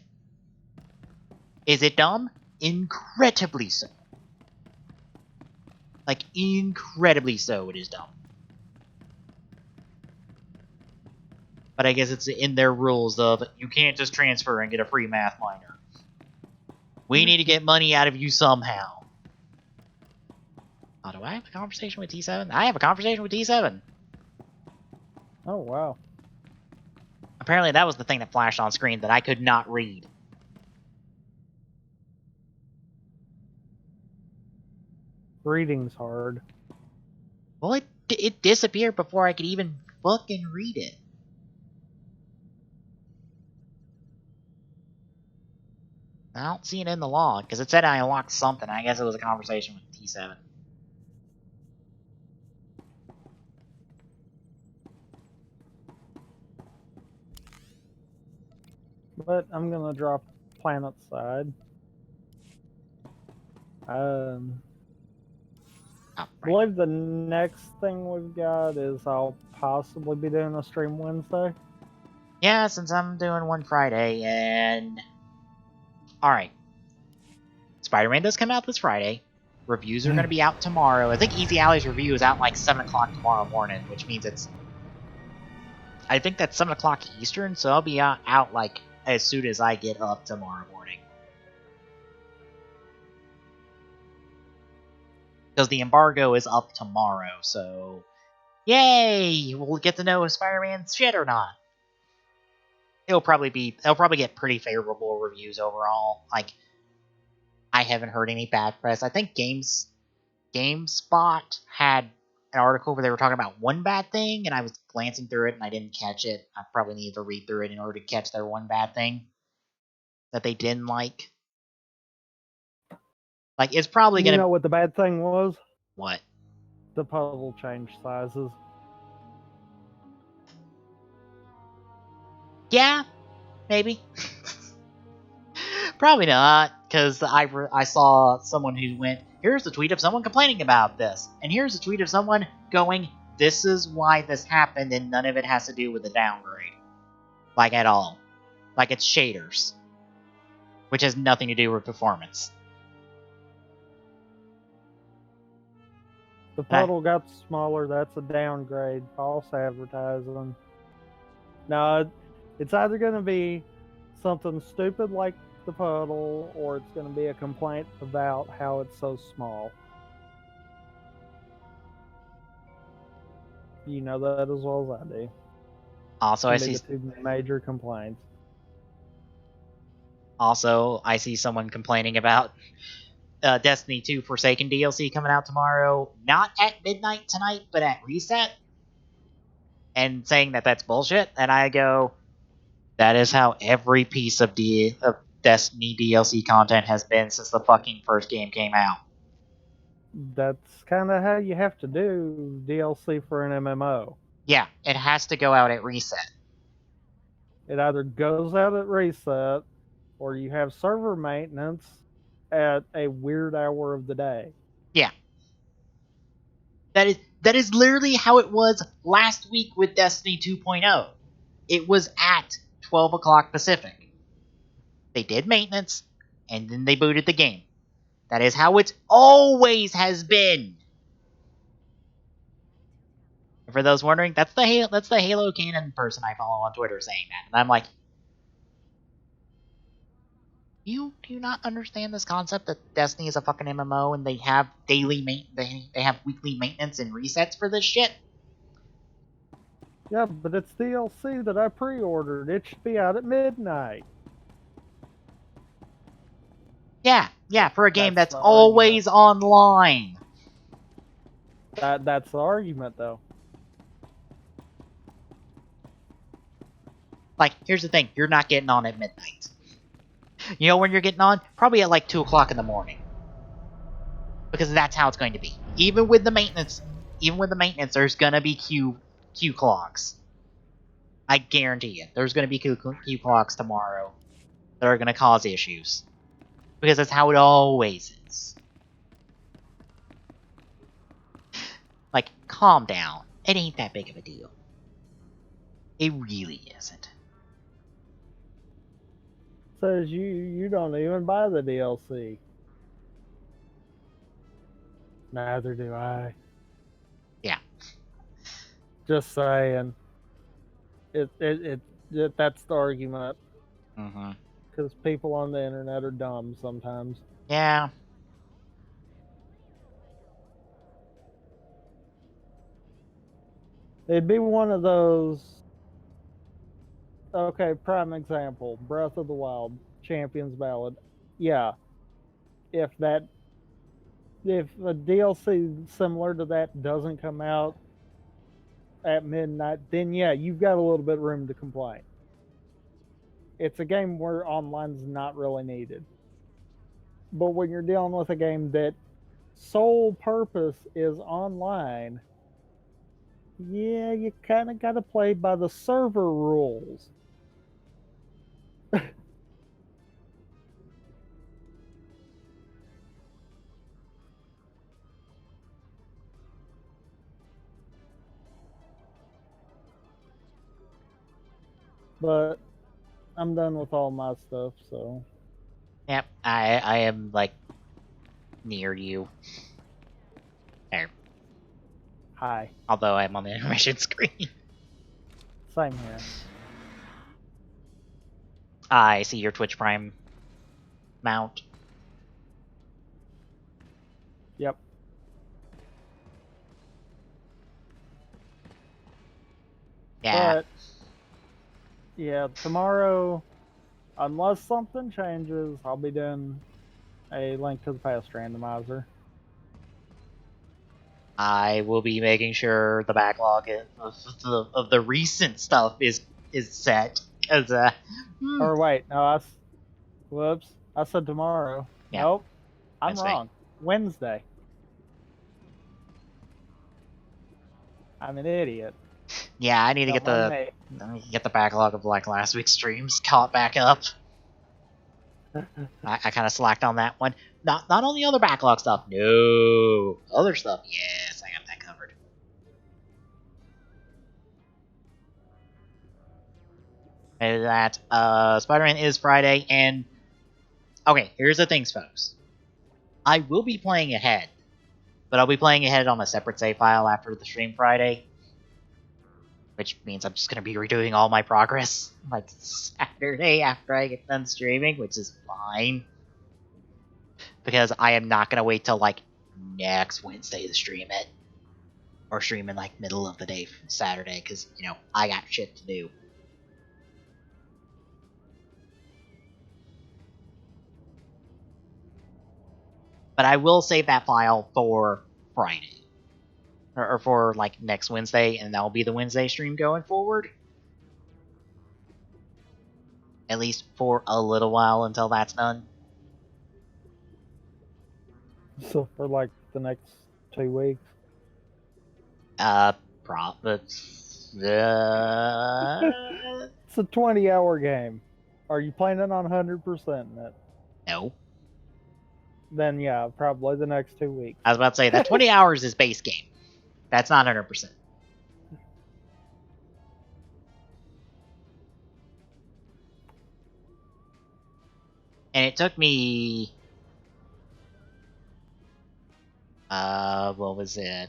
Is it dumb? Incredibly so. Like, incredibly so, it is dumb. But I guess it's in their rules of, you can't just transfer and get a free math minor. We need to get money out of you somehow. Oh, do I have a conversation with T7? I have a conversation with T7. Oh, wow. Apparently that was the thing that flashed on screen that I could not read. Reading's hard. Well, it disappeared before I could even fucking read it. I don't see it in the log, because it said I unlocked something. I guess it was a conversation with T7. But I'm gonna drop planet side. I believe the next thing we've got is I'll possibly be doing a stream Wednesday. Yeah, since I'm doing one Friday, and... Alright. Spider-Man does come out this Friday. Reviews are going to be out tomorrow. I think Easy Alley's review is out like 7 o'clock tomorrow morning, which means it's... I think that's 7 o'clock Eastern, so I'll be out like as soon as I get up tomorrow morning. Because the embargo is up tomorrow, so... Yay! We'll get to know if Spider-Man's shit or not. It'll probably get pretty favorable reviews overall. Like, I haven't heard any bad press. I think GameSpot had an article where they were talking about one bad thing, and I was glancing through it and I didn't catch it. I probably need to read through it in order to catch their one bad thing that they didn't like. Like, it's probably gonna... You know what the bad thing was? What? The puzzle changed sizes. Yeah, maybe. Probably not, because I saw someone who went, here's the tweet of someone complaining about this, and here's a tweet of someone going, this is why this happened, and none of it has to do with the downgrade. Like, at all. Like, it's shaders. Which has nothing to do with performance. The puddle got smaller, that's a downgrade. False advertising. No, it's either going to be something stupid like the puddle, or it's going to be a complaint about how it's so small. You know that as well as I do. Also, I see... the two major complaints. Also, I see someone complaining about Destiny 2 Forsaken DLC coming out tomorrow, not at midnight tonight, but at reset, and saying that that's bullshit, and I go, that is how every piece of Destiny DLC content has been since the fucking first game came out. That's kind of how you have to do DLC for an MMO. Yeah, it has to go out at reset. It either goes out at reset, or you have server maintenance at a weird hour of the day. Yeah. That is literally how it was last week with Destiny 2.0. It was at 12 o'clock Pacific. They did maintenance, and then they booted the game. That is how it always has been. For those wondering, that's the Halo canon person I follow on Twitter saying that, and I'm like, do you not understand this concept that Destiny is a fucking MMO and they have they have weekly maintenance and resets for this shit? Yeah, but it's DLC that I pre-ordered. It should be out at midnight. Yeah, for a game that's the always online. That's the argument, though. Like, here's the thing, you're not getting on at midnight. You know when you're getting on? Probably at like 2 o'clock in the morning. Because that's how it's going to be. Even with the maintenance, there's gonna be queue clocks. I guarantee you, there's gonna be queue clocks tomorrow that are gonna cause issues. Because that's how it always is. Like, calm down. It ain't that big of a deal. It really isn't. Says you don't even buy the DLC. Neither do I. Yeah. Just saying. That's the argument. Mm-hmm. Because people on the internet are dumb sometimes. Yeah. It'd be one of those. Okay, prime example: Breath of the Wild, Champions Ballad. Yeah, if a DLC similar to that doesn't come out at midnight, then yeah, you've got a little bit of room to complain. It's a game where online's not really needed. But when you're dealing with a game that sole purpose is online, yeah, you kind of got to play by the server rules. But I'm done with all my stuff, so. Yep, I am, like, near you. There. Hi. Although I'm on the intermission screen. Same here. I see your Twitch Prime mount. Yep. Yeah. But, yeah, tomorrow, unless something changes, I'll be doing a Link to the Past randomizer. I will be making sure the backlog of the recent stuff is set. Cause Or wait, no, whoops, I said tomorrow. Yeah. Nope, I'm Wednesday. wrong. Wednesday. I'm an idiot. Yeah, I need to get the backlog of like last week's streams caught back up. I kind of slacked on that one. Not on the other backlog stuff. No, other stuff. Yes, I got that covered. And that Spider-Man is Friday, and okay, here's the things, folks. I will be playing ahead, but I'll be playing ahead on a separate save file after the stream Friday. Which means I'm just going to be redoing all my progress, like, Saturday after I get done streaming, which is fine. Because I am not going to wait till, like, next Wednesday to stream it. Or stream in, like, middle of the day Saturday, because, you know, I got shit to do. But I will save that file for Friday. Or for, like, next Wednesday, and that'll be the Wednesday stream going forward. At least for a little while until that's done. So for like the next 2 weeks. It's It's a 20-hour game. Are you planning on 100% in it? No. Then yeah, probably the next 2 weeks. I was about to say, that 20 hours is base game. That's not 100%. And it took me... what was it?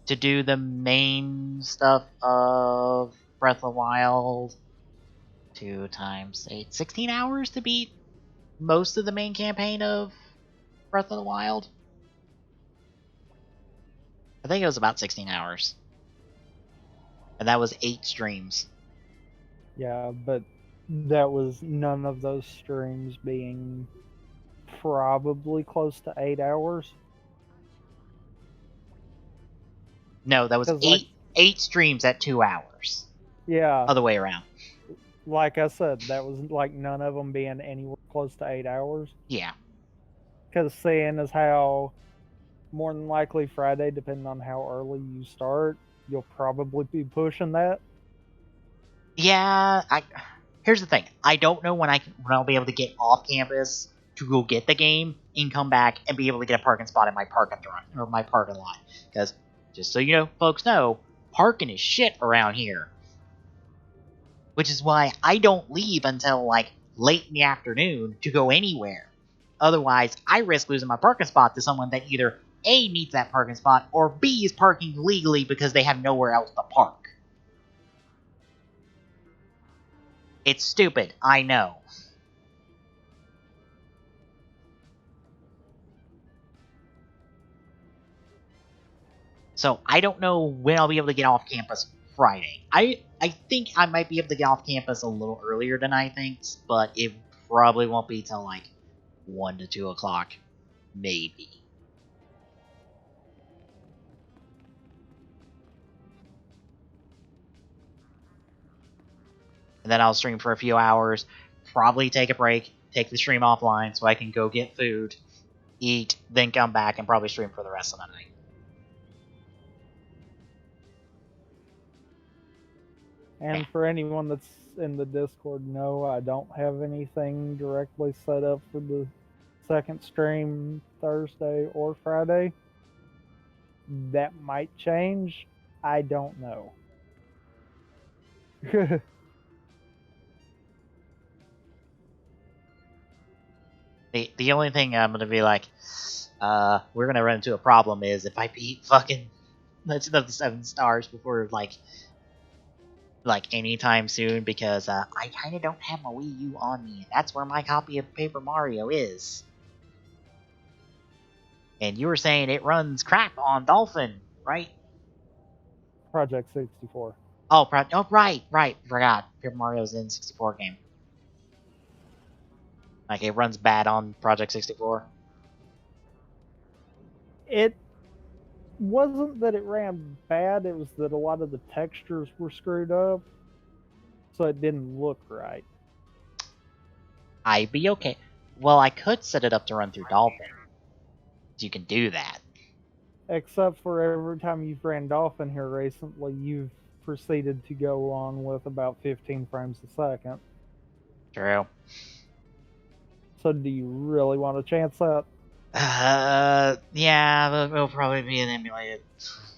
to do the main stuff of Breath of the Wild. 2 times 8, 16 hours to beat most of the main campaign of Breath of the Wild. I think it was about 16 hours. And that was 8 streams. Yeah, but that was none of those streams being probably close to 8 hours. No, that was 8 streams at 2 hours. Yeah. Other way around. Like I said, that was like none of them being anywhere close to 8 hours. Yeah. Because seeing as how more than likely Friday, depending on how early you start, you'll probably be pushing that. Yeah, here's the thing. I don't know when I'll be able to get off campus to go get the game and come back and be able to get a parking spot in my parking lot. Because, just so you know, folks know, parking is shit around here. Which is why I don't leave until, like, late in the afternoon to go anywhere. Otherwise, I risk losing my parking spot to someone that either A, needs that parking spot, or B, is parking legally because they have nowhere else to park. It's stupid, I know. So, I don't know when I'll be able to get off campus Friday. I think I might be able to get off campus a little earlier than I think, but it probably won't be till like 1 to 2 o'clock. Maybe. And then I'll stream for a few hours, probably take a break, take the stream offline so I can go get food, eat, then come back and probably stream for the rest of the night. And for anyone that's in the Discord, no, I don't have anything directly set up for the second stream Thursday or Friday. That might change. I don't know. The only thing I'm gonna be like, we're gonna run into a problem is if I beat fucking Legend of the 7 Stars before like anytime soon, because I kind of don't have my Wii U on me. That's where my copy of Paper Mario is. And you were saying it runs crap on Dolphin, right? Project 64. Oh, right. Forgot. Paper Mario's in 64 game. Like, it runs bad on Project 64. It wasn't that it ran bad, it was that a lot of the textures were screwed up, so it didn't look right. I'd be okay. Well, I could set it up to run through Dolphin. So you can do that. Except for every time you've ran Dolphin here recently, you've proceeded to go on with about 15 frames a second. True. So do you really want to chance that? Yeah, it'll probably be an emulated.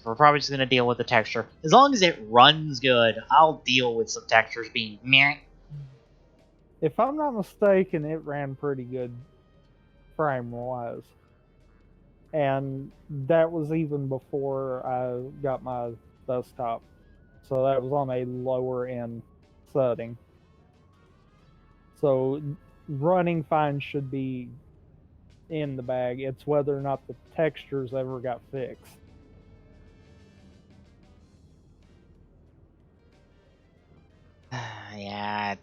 We're probably just gonna deal with the texture. As long as it runs good, I'll deal with some textures being meh. If I'm not mistaken, it ran pretty good frame-wise. And that was even before I got my desktop. So that was on a lower-end setting. So running fine should be in the bag. It's whether or not the textures ever got fixed. Yeah,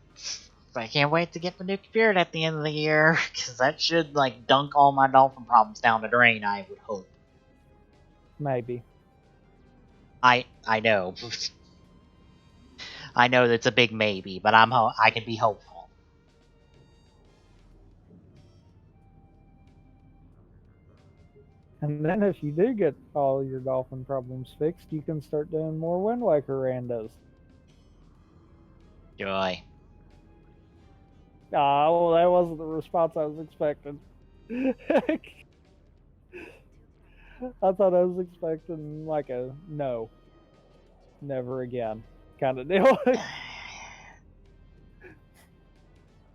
I can't wait to get the new computer at the end of the year, because that should, like, dunk all my Dolphin problems down the drain, I would hope. Maybe. I know. I know that's a big maybe, but I can be hopeful. And then if you do get all your Dolphin problems fixed, you can start doing more Wind Waker randos. Joy. Ah, well, that wasn't the response I was expecting. I thought I was expecting like a no, never again kind of deal.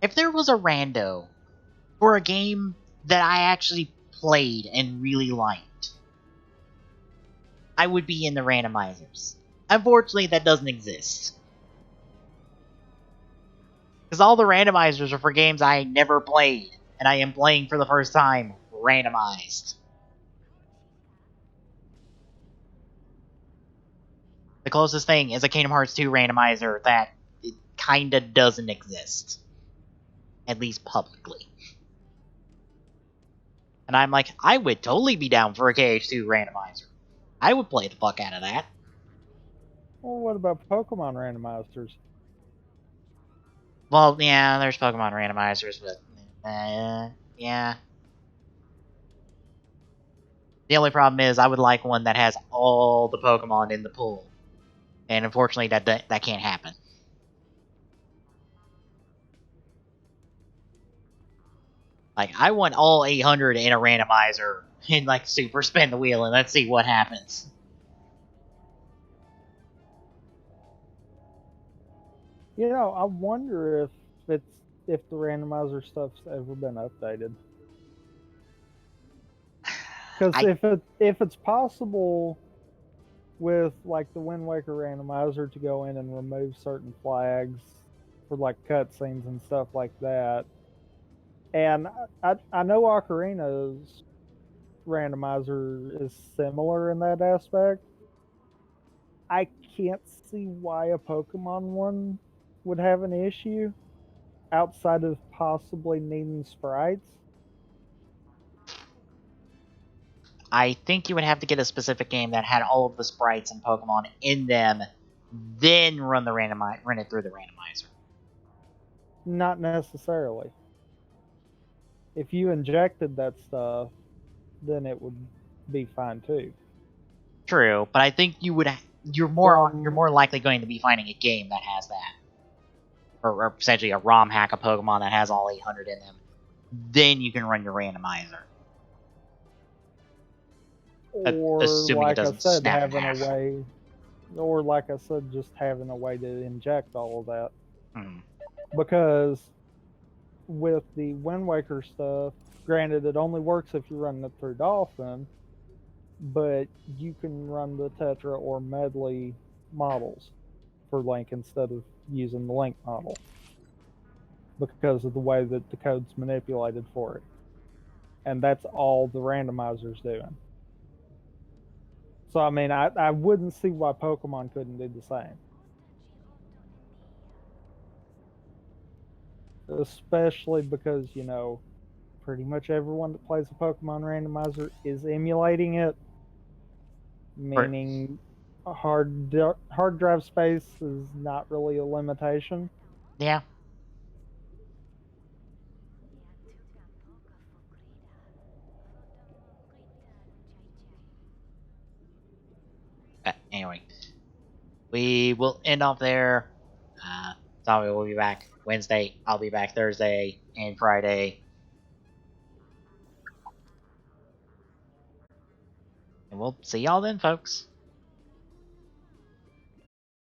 If there was a rando for a game that I actually played and really liked, I would be in the randomizers. Unfortunately, that doesn't exist. Because all the randomizers are for games I never played, and I am playing for the first time randomized. The closest thing is a Kingdom Hearts 2 randomizer that it kinda doesn't exist. At least publicly. And I'm like, I would totally be down for a KH2 randomizer. I would play the fuck out of that. Well, what about Pokemon randomizers? Well, yeah, there's Pokemon randomizers, but yeah. The only problem is I would like one that has all the Pokemon in the pool. And unfortunately, that can't happen. Like, I want all 800 in a randomizer and, like, super spin the wheel and let's see what happens. You know, I wonder if the randomizer stuff's ever been updated. Because if it's possible with like the Wind Waker randomizer to go in and remove certain flags for like cutscenes and stuff like that, and I know Ocarina's randomizer is similar in that aspect. I can't see why a Pokemon one would have an issue outside of possibly needing sprites. I think you would have to get a specific game that had all of the sprites and Pokemon in them, then run it through the randomizer. Not necessarily. If you injected that stuff, then it would be fine too. True, but I think you're more likely going to be finding a game that has that, or essentially a ROM hack of Pokemon that has all 800 in them. Then you can run your randomizer. Or Assuming like it doesn't I said, snap in having half. a way, or like I said, just having a way to inject all of that. Because with the Wind Waker stuff, granted, it only works if you're running it through Dolphin, but you can run the Tetra or Medley models for Link instead of using the Link model because of the way that the code's manipulated for it. And that's all the randomizer's doing. So, I mean, I wouldn't see why Pokemon couldn't do the same. Especially because, you know, pretty much everyone that plays a Pokemon randomizer is emulating it, meaning hard drive space is not really a limitation. Yeah. Anyway, we will end off there. Tommy will be back Wednesday. I'll be back Thursday and Friday. And we'll see y'all then, folks.